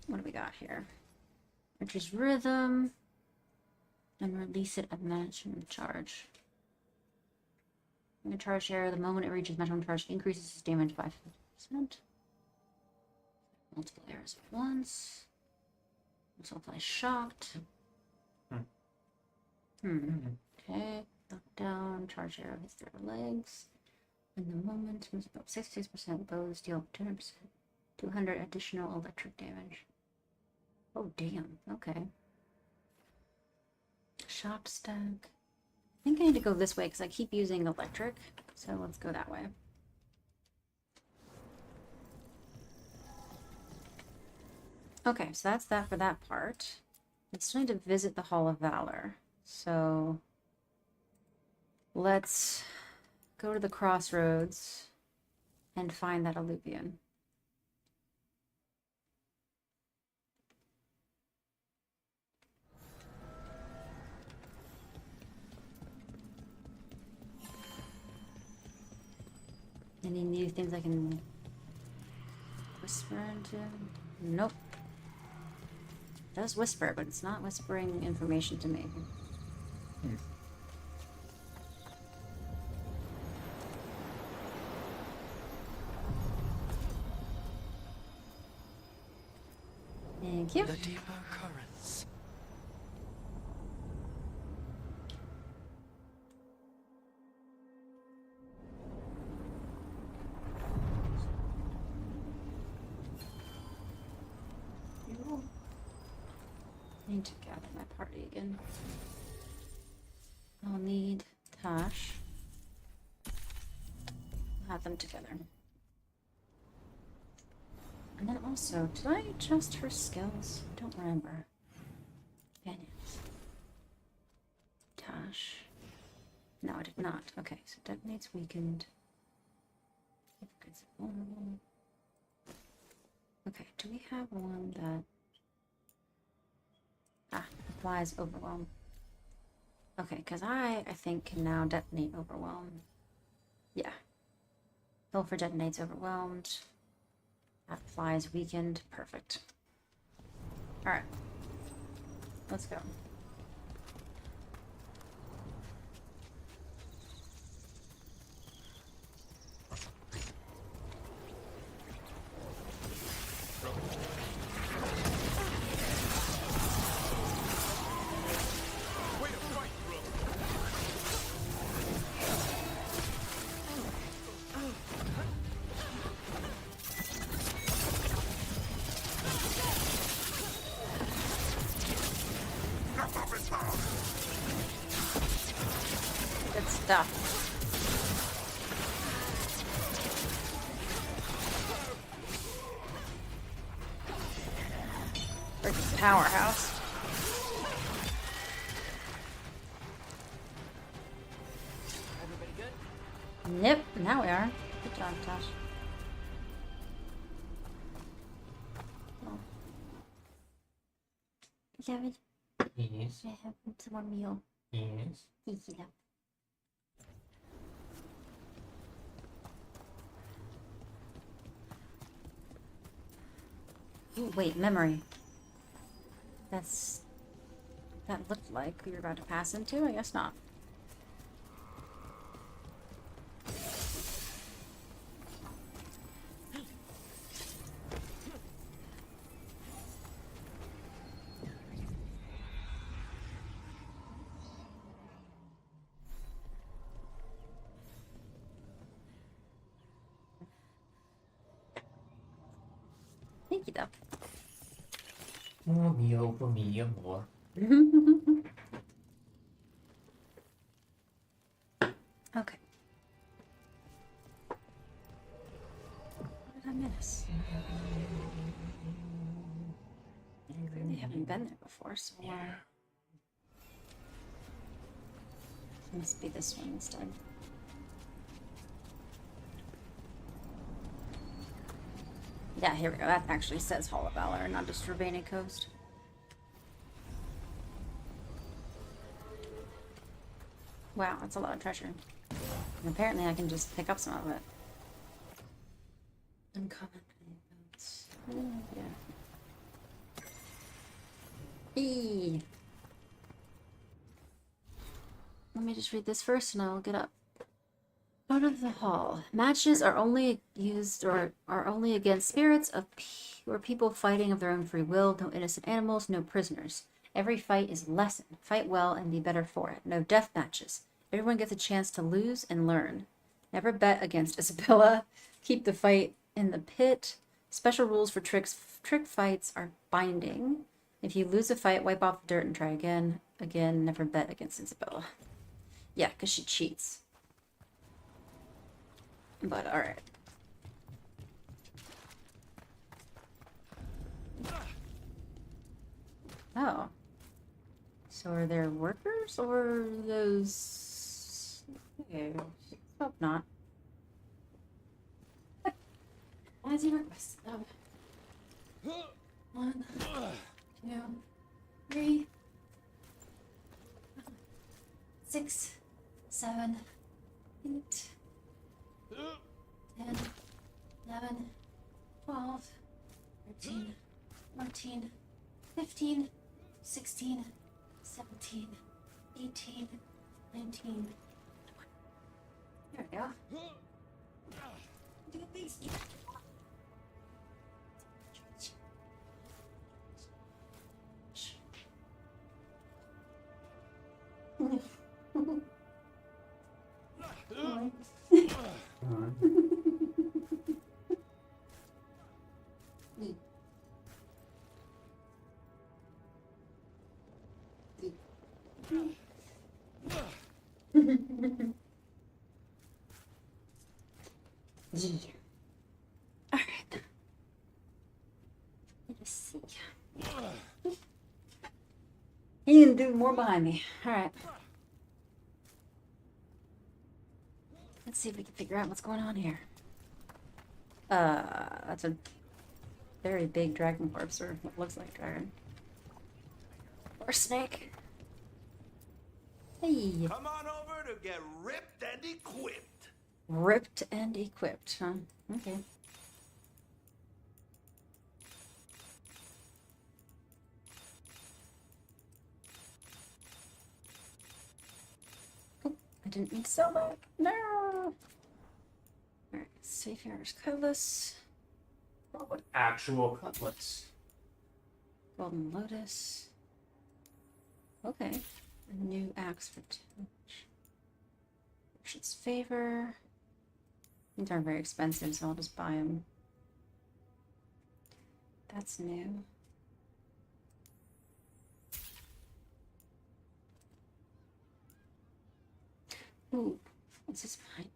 What do we got here? Which is rhythm. And release it at maximum charge. When a charge area, the moment it reaches maximum charge, increases its damage by 50%. Multiple areas at once. Also apply shocked. Okay. Knock down. Charge arrow hits their legs. In the moment, moves about 66%. Bows deal 200%. 200 additional electric damage. Oh, damn. Okay. Shop stack. I think I need to go this way because I keep using electric. So let's go that way. Okay, so that's that for that part. I still need to visit the Hall of Valor. So let's go to the crossroads and find that alluvion. Any new things I can whisper into? Nope. It does whisper, but it's not whispering information to me. Thank you. The deeper currents. I need to gather my party again. I'll need Tash. I'll have them together. And then also, did I adjust her skills? I don't remember. Companions. Tash. No, I did not. Okay, so detonates weakened. Okay, do we have one that... applies overwhelm. Okay, because I think can now detonate overwhelm. Yeah. Pilfer detonates overwhelmed. That flies weakened. Perfect. Alright. Let's go. stuff. Freaking powerhouse. Everybody good? Yep, now we are. Good job, Tosh. Oh. David, Yes. I have some more meal. Yes. Easy up. Ooh, wait, memory. That looked like we were about to pass into? I guess not. Thank you, though. More meal for me, more. Okay. What did I miss? I really haven't been there before, so must be this one instead. Yeah, here we go. That actually says Hall of Valor, not just Urbana Coast. Wow, that's a lot of treasure. And apparently I can just pick up some of it. Uncommon notes. Yeah. Eee. Let me just read this first and I will get up. Out of the hall. Matches are only used or are only against spirits of or people fighting of their own free will. No innocent animals, no prisoners. Every fight is a lesson. Fight well and be better for it. No death matches. Everyone gets a chance to lose and learn. Never bet against Isabella. Keep the fight in the pit. Special rules for trick fights are binding. If you lose a fight, wipe off the dirt and try again. Again, never bet against Isabella. Yeah, because she cheats. But alright. Oh. So are there workers or those... Okay. Hope not. As you requested. 1, 2, 3, 6, 7, 8, 10, 11, 12, 13, 14, 15, 16, 17, 18, 19, 20. There we go. Do these. Yeah. All right. Let's see. He can do more behind me. All right. Let's see if we can figure out what's going on here. That's a very big dragon corpse, or what looks like dragon. Or snake. Hey. Come on over to get ripped and equipped. Ripped and equipped, huh? Okay. Oh, I didn't mean to sell that. No! Alright, Seafarer's Cutlass. What actual cutlets? Golden Lotus. Okay. A new axe for touch. Merchant's Favor. These aren't very expensive, so I'll just buy them. That's new. Ooh, is this mine?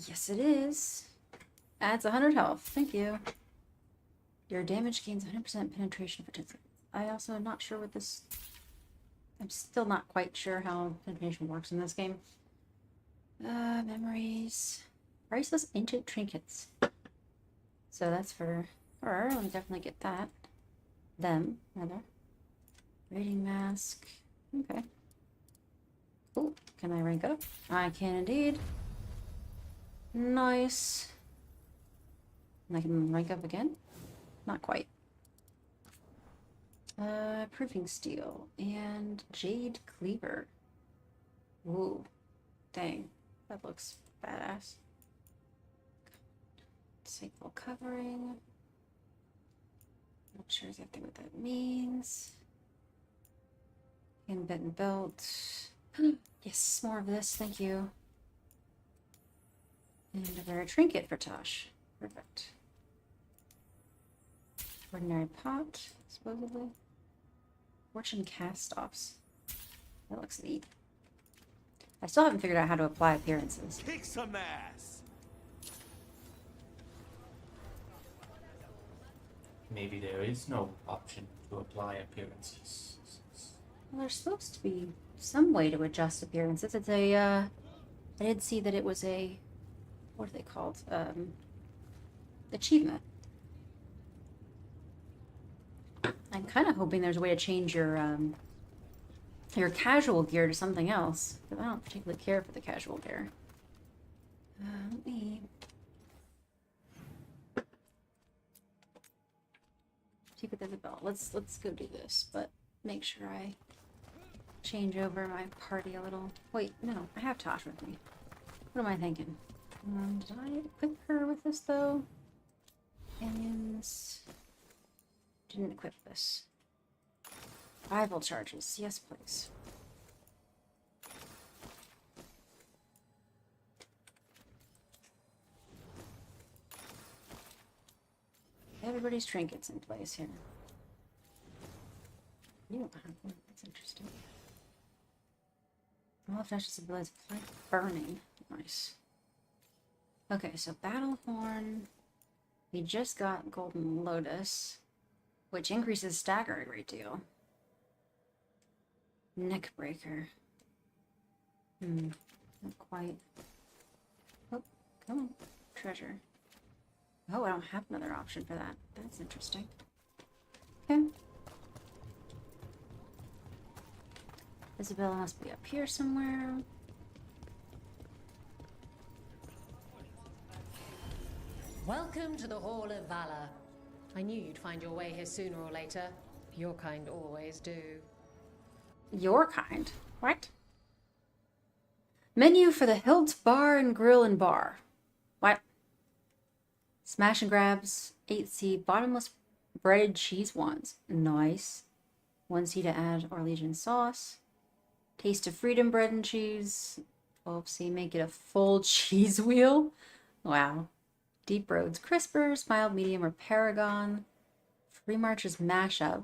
Yes, it is. Adds 100 health. Thank you. Your damage gains 100% penetration for 10 seconds. I also am not sure what this... I'm still not quite sure how penetration works in this game. Memories. Priceless ancient trinkets. So that's for her. I'll definitely get that. Them, rather. Raiding mask. Okay. Cool. Can I rank up? I can indeed. Nice. And I can rank up again? Not quite. Proving steel and jade cleaver. Ooh. Dang. That looks badass. Disciple covering. Not sure exactly what that means. Button belt. Yes, more of this, thank you. And a rare trinket for Tosh. Perfect. Ordinary pot, supposedly. Fortune cast-offs. That looks neat. I still haven't figured out how to apply appearances. Kick some ass! Maybe there is no option to apply appearances. Well, there's supposed to be some way to adjust appearances. It's a, I did see that it was a, what are they called? Achievement. I'm kind of hoping there's a way to change your casual gear to something else. Because I don't particularly care for the casual gear. Let me... Keep it as a belt. Let's go do this, but make sure I change over my party a little. Wait, no, I have Tosh with me. What am I thinking? Did I equip her with this though? Aliens. Didn't equip this. Rival charges. Yes, please. Everybody's trinkets in place here. You don't have one. That's interesting. All of Nash's abilities apply burning. Nice. Okay, so Battlehorn. We just got Golden Lotus, which increases stagger a great deal. Neckbreaker. Not quite. Oh, come on. Treasure. Oh, I don't have another option for that. That's interesting. Okay. Isabella must be up here somewhere. Welcome to the Hall of Valor. I knew you'd find your way here sooner or later. Your kind always do. Your kind? What? Menu for the Hilt Bar and Grill and Bar. What? Smash and grabs, 8C, bottomless breaded cheese ones. Nice. 1C to add Orleans sauce. Taste of freedom bread and cheese. 12C, make it a full cheese wheel. Wow. Deep Roads Crispers, mild, medium, or Paragon. Free Marches mashup.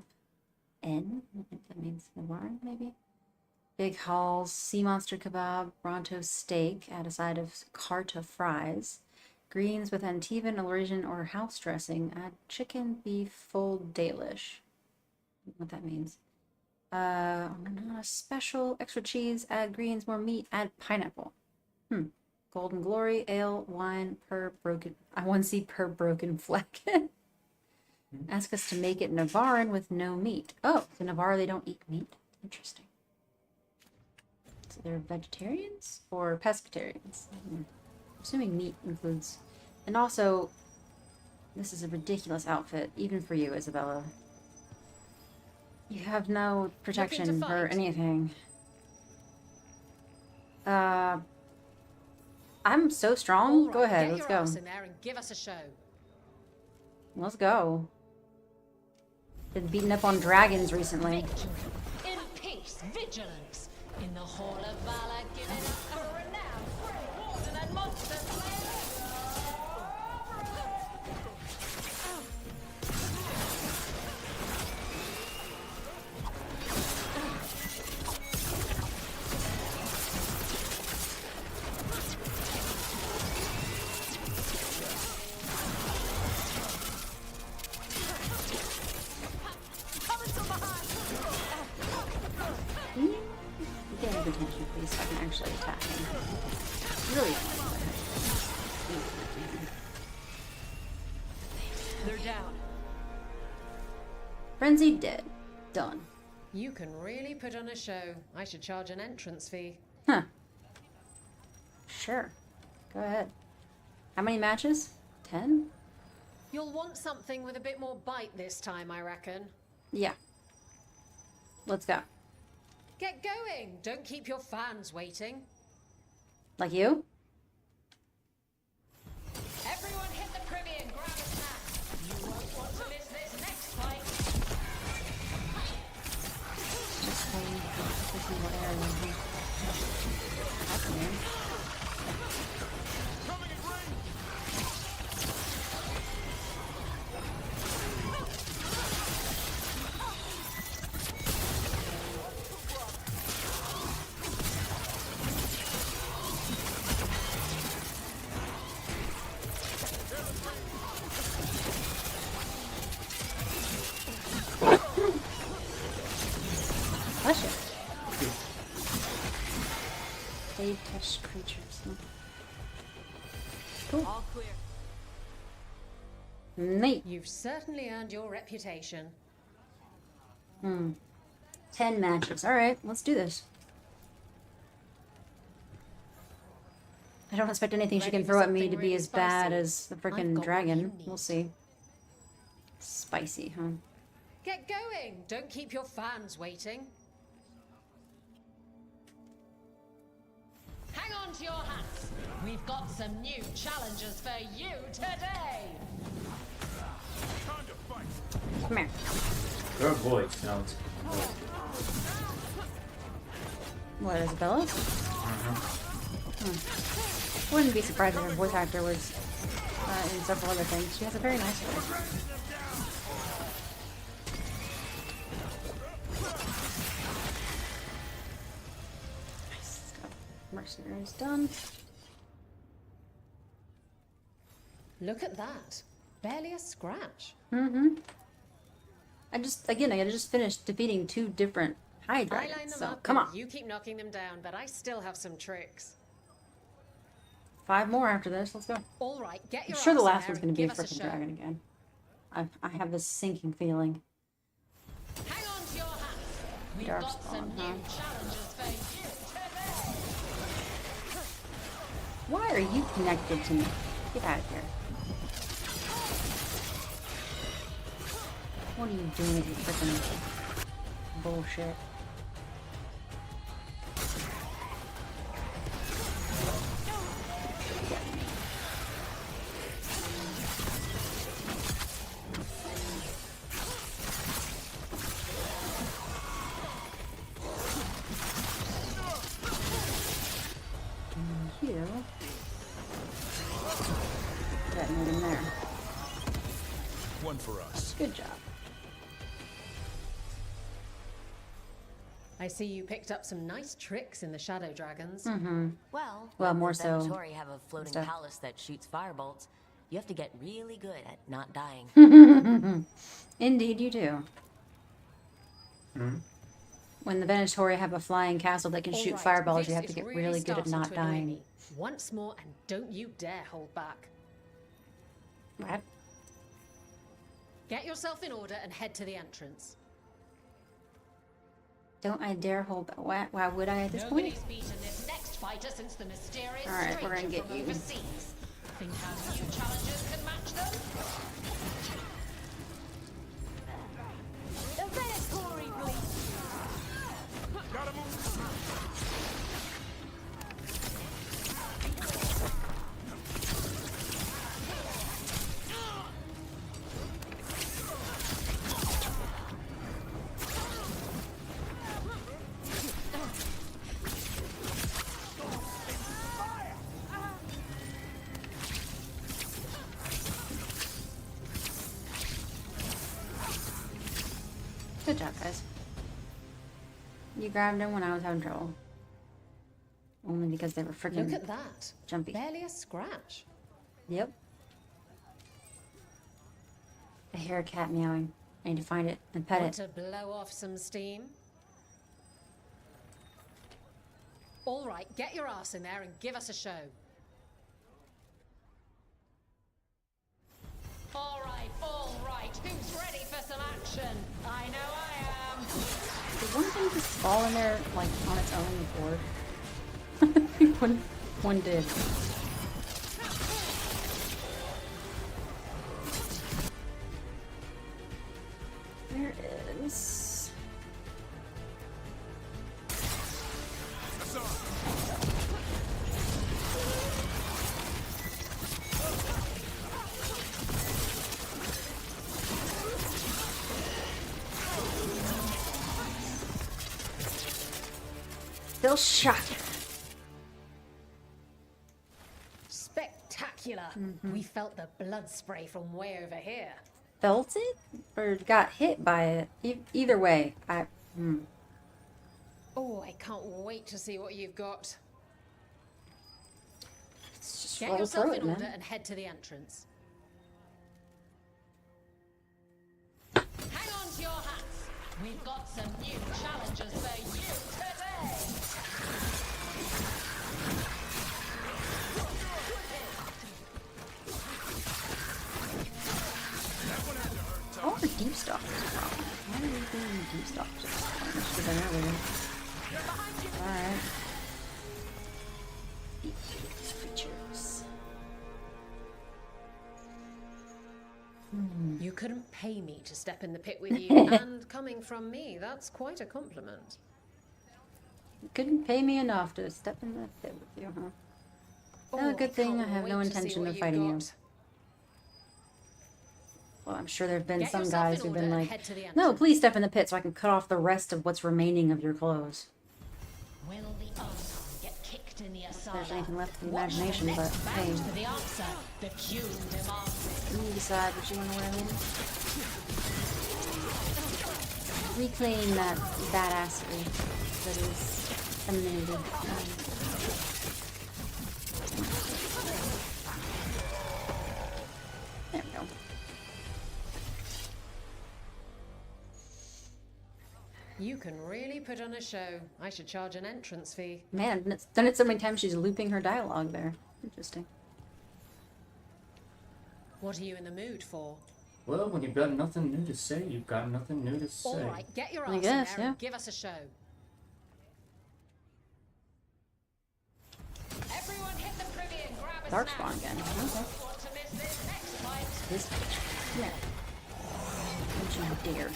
N? I think that means Navarre, maybe? Big Halls, Sea Monster Kebab, Bronto Steak, add a side of Carta Fries. Greens with Antivan, Illusion, or house dressing. Add chicken, beef, full dalish. What that means. On a special, extra cheese, add greens, more meat, add pineapple. Golden Glory, ale, wine, per broken... I want to see per broken fleck. Ask us to make it Navarran with no meat. Oh, so Navarre, they don't eat meat? Interesting. So they're vegetarians or pescatarians? Assuming meat includes... And also, this is a ridiculous outfit, even for you, Isabella. You have no protection or anything. I'm so strong. Right, go ahead, get let's your go. ass in there and give us a show. Let's go. Been beating up on dragons recently. Victory. In peace, vigilance. In the Hall of Valor, give it up for a renowned Grey Warden and Monster Slayer. of attention, please, so I can actually attack him. Really They're down. Frenzy dead. Done. You can really put on a show. I should charge an entrance fee. Huh. Sure. Go ahead. How many matches? 10? You'll want something with a bit more bite this time, I reckon. Yeah. Let's go. Get going! Don't keep your fans waiting. Like you? Everyone hit the privy and grab a snack. You won't want to miss this next fight. Just waiting for this is what area. That's weird. Bless you. They touch creatures. Cool. All clear. Neat. You've certainly earned your reputation. 10 matches. Alright, let's do this. I don't expect anything she can throw at me to be as bad as the frickin' dragon. We'll see. Spicy, huh? Get going! Don't keep your fans waiting. Hang on to your hats. We've got some new challenges for you today. Come here. They're voice, no. It's What, Isabella? Wouldn't be surprised if her voice actor was in several other things. She has a very nice voice. Nice. Mercenaries done. Look at that. Barely a scratch. I just finished defeating 2 different high I line dragons, them so up come and on. you keep knocking them down, but I still have some tricks. 5 more after this, let's go. All right, get I'm your sure the ass in last there one's gonna and be a give us freaking show. dragon again. I have this sinking feeling. Hang on to your hats. We've Dark got spawn, some huh? new challenges for you today. Why are you connected to me? Get out of here. What are you doing with your freaking bullshit? You that made him there. One for us. Good job. I see you picked up some nice tricks in the Shadow Dragons. Well, Well, when more the so Venatori have a floating stuff. palace that shoots firebolts, you have to get really good at not dying. Indeed, you do. When the Venatori have a flying castle that can All shoot right, fireballs, this you have to is get really good at starting not to annoy dying. me. Once more, and don't you dare hold back. What? Get yourself in order and head to the entrance. Don't I dare hold back? Why would I at this point? Nobody's beaten this next fighter since the mysterious All right, we're gonna stranger get from you. overseas. Think our new challengers can match them? The Venatori, please. Good job, guys. You grabbed them when I was having trouble. Only because they were freaking Look at that. jumpy. Barely a scratch. Yep. I hear a cat meowing. I need to find it and pet Want it. to blow off some steam? All right, get your ass in there and give us a show. All right. Who's ready for some action? I know I am. Did one thing just fall in there, like, on its own before? one did. There is... Still shocking. Spectacular. We felt the blood spray from way over here. Felt it? Or got hit by it? Either way, Oh, I can't wait to see what you've got. Let's just Get roll yourself through in it, order man. and head to the entrance. Hang on to your hats. We've got some new challenges for you today. How are deep stalkers a problem? Why are we doing deep stalkers? I should have done earlier. Alright. These creatures. You couldn't pay me to step in the pit with you, and coming from me, that's quite a compliment. You couldn't pay me enough to step in the pit with you, huh? Oh, Oh, good thing I can't have no wait to see intention what of you've fighting you. got. Well, I'm sure there have been Get some yourself guys in who've order been and like, head to the no, entrance. please step in the pit so I can cut off the rest of what's remaining of your clothes. Will the Archon get kicked in the If Asada? there's anything left for the Watch the imagination, but next hey, bout for the answer. The queue demands it. you decide what you want to wear later. Reclaim that badassery that is femininity. There we go. You can really put on a show. I should charge an entrance fee. Man, it's done it so many times she's looping her dialogue there. Interesting. What are you in the mood for? Well, when you've got nothing new to say, you've got nothing new to say. All right, get your I ass guess, in there yeah. and give us a show. Everyone hit the privy and grab a Darkspawn snack. again. Okay. Don't want to miss this next fight. This bitch. Yeah. Don't you dare.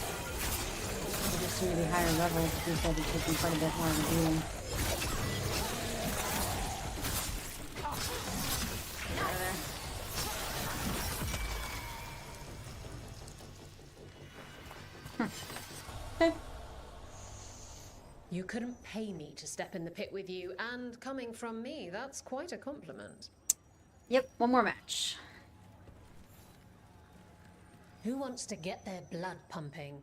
They just seem to be higher level. These will be taking quite a bit more of a beating. Get out of there. Okay. You couldn't pay me to step in the pit with you, and coming from me, that's quite a compliment. Yep, one more match. Who wants to get their blood pumping?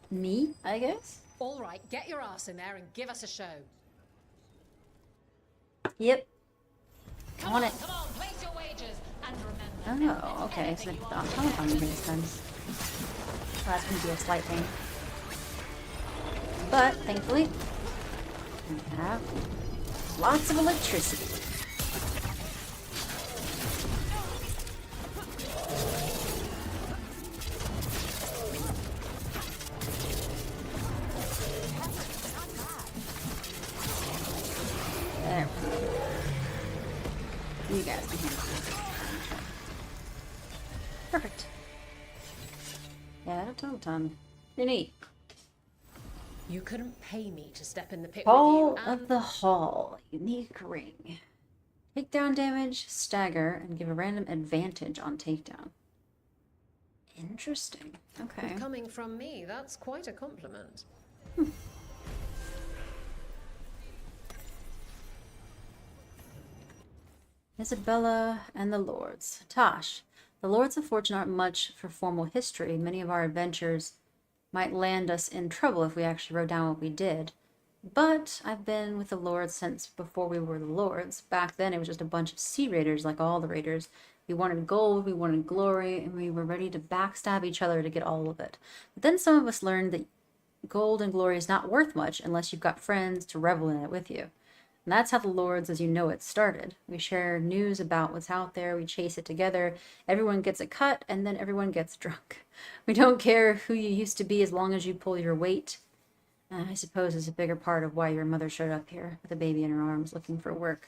Me, I guess? All right, get your ass in there and give us a show. Yep. Come want on, it. come on, place your wagers, and remember. Oh, okay. So the automaton here this time. Oh, that's going to be a slight pain. But, thankfully, we have lots of electricity. There we go. You guys can handle this. Perfect. Yeah, that automaton. Pretty neat. You couldn't pay me to step in the pit Hall with you, and of the Hall. Unique ring. Takedown damage, stagger, and give a random advantage on takedown. Interesting. Okay. coming from me, that's quite a compliment. Isabella and the Lords. Tosh. The Lords of Fortune aren't much for formal history. Many of our adventures Might land us in trouble if we actually wrote down what we did. But I've been with the Lords since before we were the Lords. Back then it was just a bunch of sea raiders like all the raiders. We wanted gold, we wanted glory, and we were ready to backstab each other to get all of it. But then some of us learned that gold and glory is not worth much unless you've got friends to revel in it with you. And that's how the Lords, as you know it, started. We share news about what's out there, we chase it together, everyone gets a cut, and then everyone gets drunk. We don't care who you used to be as long as you pull your weight. I suppose is a bigger part of why your mother showed up here with a baby in her arms looking for work.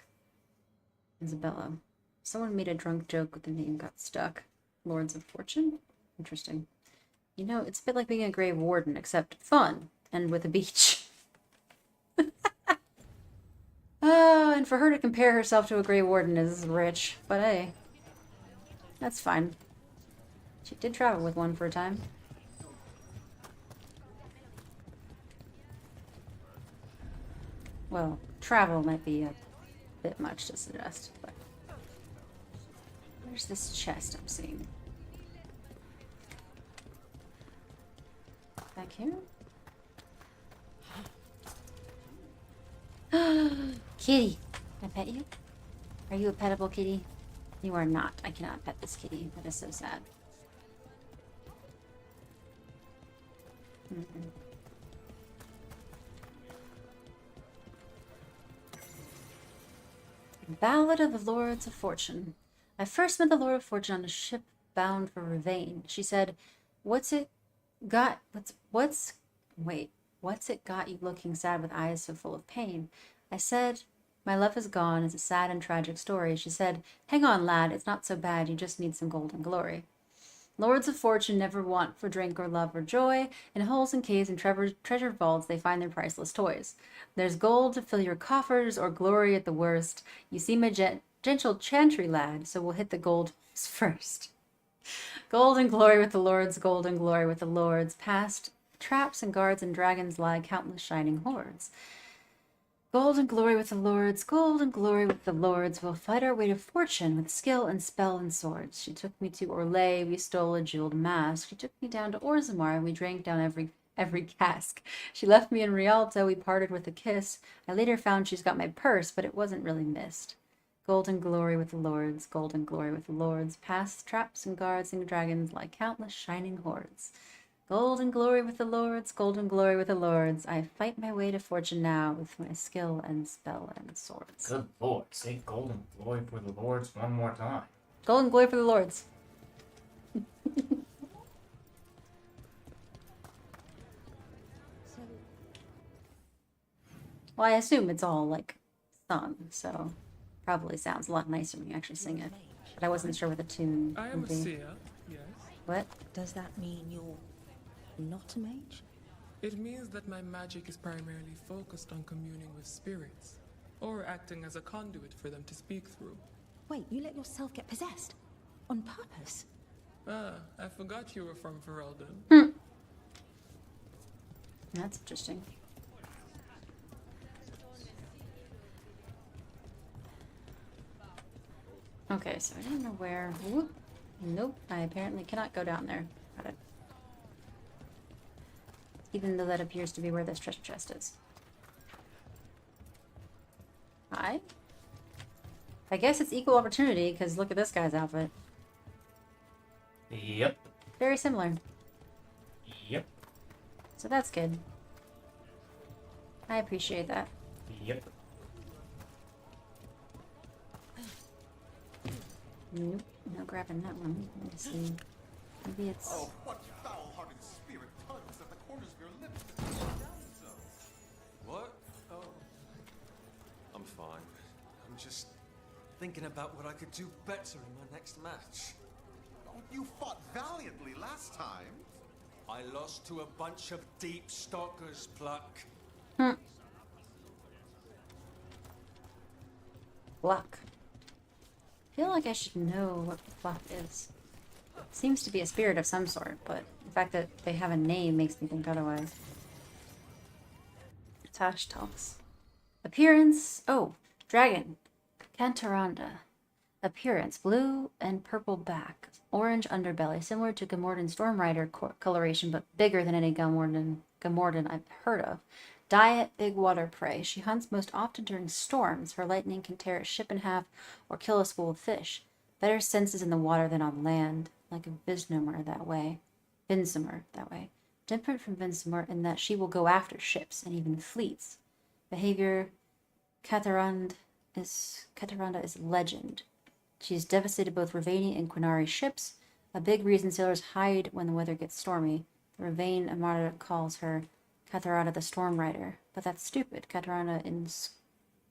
Isabella. Someone made a drunk joke with the name got stuck. Lords of Fortune? Interesting. You know, it's a bit like being a Grave Warden, except fun and with a beach. Oh, and for her to compare herself to a Grey Warden is rich, but hey, that's fine. She did travel with one for a time. Well, travel might be a bit much to suggest, but... Where's this chest I'm seeing? Back here? Kitty! Can I pet you? Are you a pettable kitty? You are not. I cannot pet this kitty. That is so sad. Ballad of the Lords of Fortune. I first met the Lord of Fortune on a ship bound for Ravane. She said, what's it got you looking sad with eyes so full of pain? I said, my love is gone. It's a sad and tragic story. She said, hang on, lad. It's not so bad. You just need some gold and glory. Lords of Fortune never want for drink or love or joy. In holes and caves and treasure vaults, they find their priceless toys. There's gold to fill your coffers or glory at the worst. You seem a gentle chantry lad, so we'll hit the gold holes first. Gold and glory with the lords, gold and glory with the lords. Past traps and guards and dragons lie countless shining hordes. Gold and glory with the lords, gold and glory with the lords. We'll fight our way to fortune with skill and spell and swords. She took me to Orlais, we stole a jeweled mask. She took me down to Orzammar, and we drank down every cask. She left me in Rialto, we parted with a kiss. I later found she's got my purse, but it wasn't really missed. Gold and glory with the lords, gold and glory with the lords. Past traps and guards and dragons like countless shining hordes. Gold and glory with the lords, gold and glory with the lords. I fight my way to fortune now with my skill and spell and swords. Good lord, say gold and glory for the lords one more time. Gold and glory for the lords. Well, I assume it's all, like, sung, so probably sounds a lot nicer when you actually sing it. But I wasn't sure what the tune I am would a be. seer, yes. What? Does that mean you're not a mage? It means that my magic is primarily focused on communing with spirits, or acting as a conduit for them to speak through. Wait, you let yourself get possessed? On purpose? Ah, I forgot you were from Ferelden. That's interesting. Okay, so I don't know where. Whoop. Nope, I apparently cannot go down there. Got it. Even though that appears to be where this treasure chest is. Hi? I guess it's equal opportunity, because look at this guy's outfit. Yep. Very similar. Yep. So that's good. I appreciate that. Yep. Nope, no grabbing that one. Let me see. Maybe it's... Oh, what foul-hearted spirit tugs at the corners of your lips to keep you down so? What? Oh. I'm fine. I'm just thinking about what I could do better in my next match. Oh, you fought valiantly last time. I lost to a bunch of deep stalkers, Pluck. Pluck. I feel like I should know what Pluck is. Seems to be a spirit of some sort, but the fact that they have a name makes me think otherwise. Tash talks. Appearance. Oh, dragon. Cantaranda. Appearance, blue and purple back, orange underbelly, similar to Gamorrean Stormrider coloration, but bigger than any Gamorrean I've heard of. Diet, big water prey. She hunts most often during storms. Her lightning can tear a ship in half or kill a school of fish. Better senses in the water than on land, like a Vinsomer that way. Different from Vinsomer in that she will go after ships and even fleets. Behavior, Cataranda is legend. She's devastated both Ravani and Quinari ships, a big reason sailors hide when the weather gets stormy. The Ravane Armada calls her Cataranda the Storm Rider, but that's stupid. Cataranda in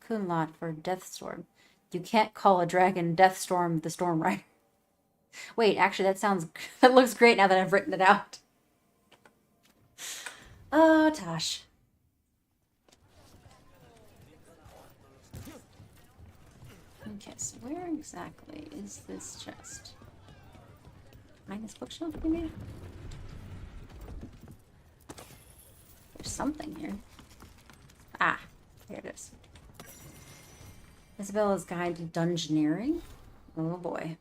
Kunlat for Deathstorm. You can't call a dragon Deathstorm the Storm Rider. Wait, actually that looks great now that I've written it out. Oh, Tosh. Okay, so where exactly is this chest? Behind this bookshelf, maybe? There's something here. Ah, here it is. Isabella's Guide to Dungeoneering. Oh boy.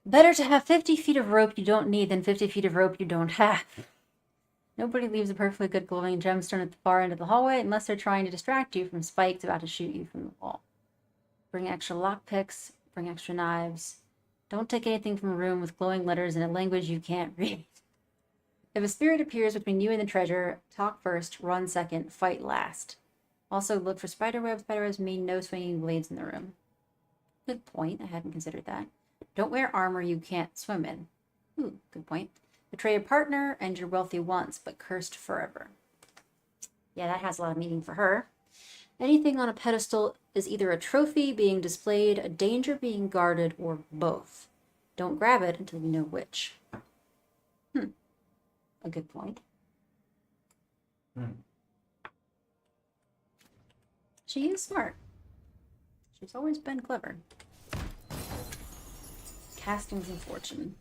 Better to have 50 feet of rope you don't need than 50 feet of rope you don't have. Nobody leaves a perfectly good glowing gemstone at the far end of the hallway unless they're trying to distract you from spikes about to shoot you from the wall. Bring extra lockpicks, bring extra knives. Don't take anything from a room with glowing letters in a language you can't read. If a spirit appears between you and the treasure, talk first, run second, fight last. Also, look for spiderwebs. Spiderwebs mean no swinging blades in the room. Good point. I hadn't considered that. Don't wear armor you can't swim in. Ooh, good point. Betray a partner and you're wealthy once, but cursed forever. Yeah, that has a lot of meaning for her. Anything on a pedestal is either a trophy being displayed, a danger being guarded, or both. Don't grab it until you know which. A good point. She is smart. She's always been clever. Castings and fortune.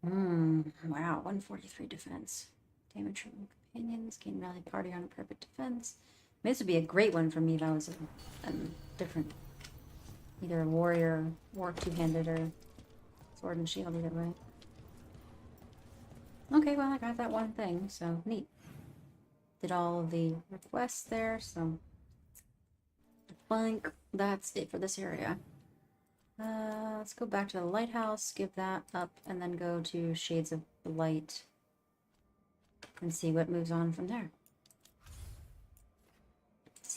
Wow, 143 defense. Damage from companions. Gain rally party on a perfect defense. I mean, this would be a great one for me if I was a different, either a warrior or two-handed or sword and shield, either way. Okay, well, I got that one thing, so neat. Did all of the requests there, so I think that's it for this area. Let's go back to the lighthouse, give that up, and then go to Shades of the Light and see what moves on from there.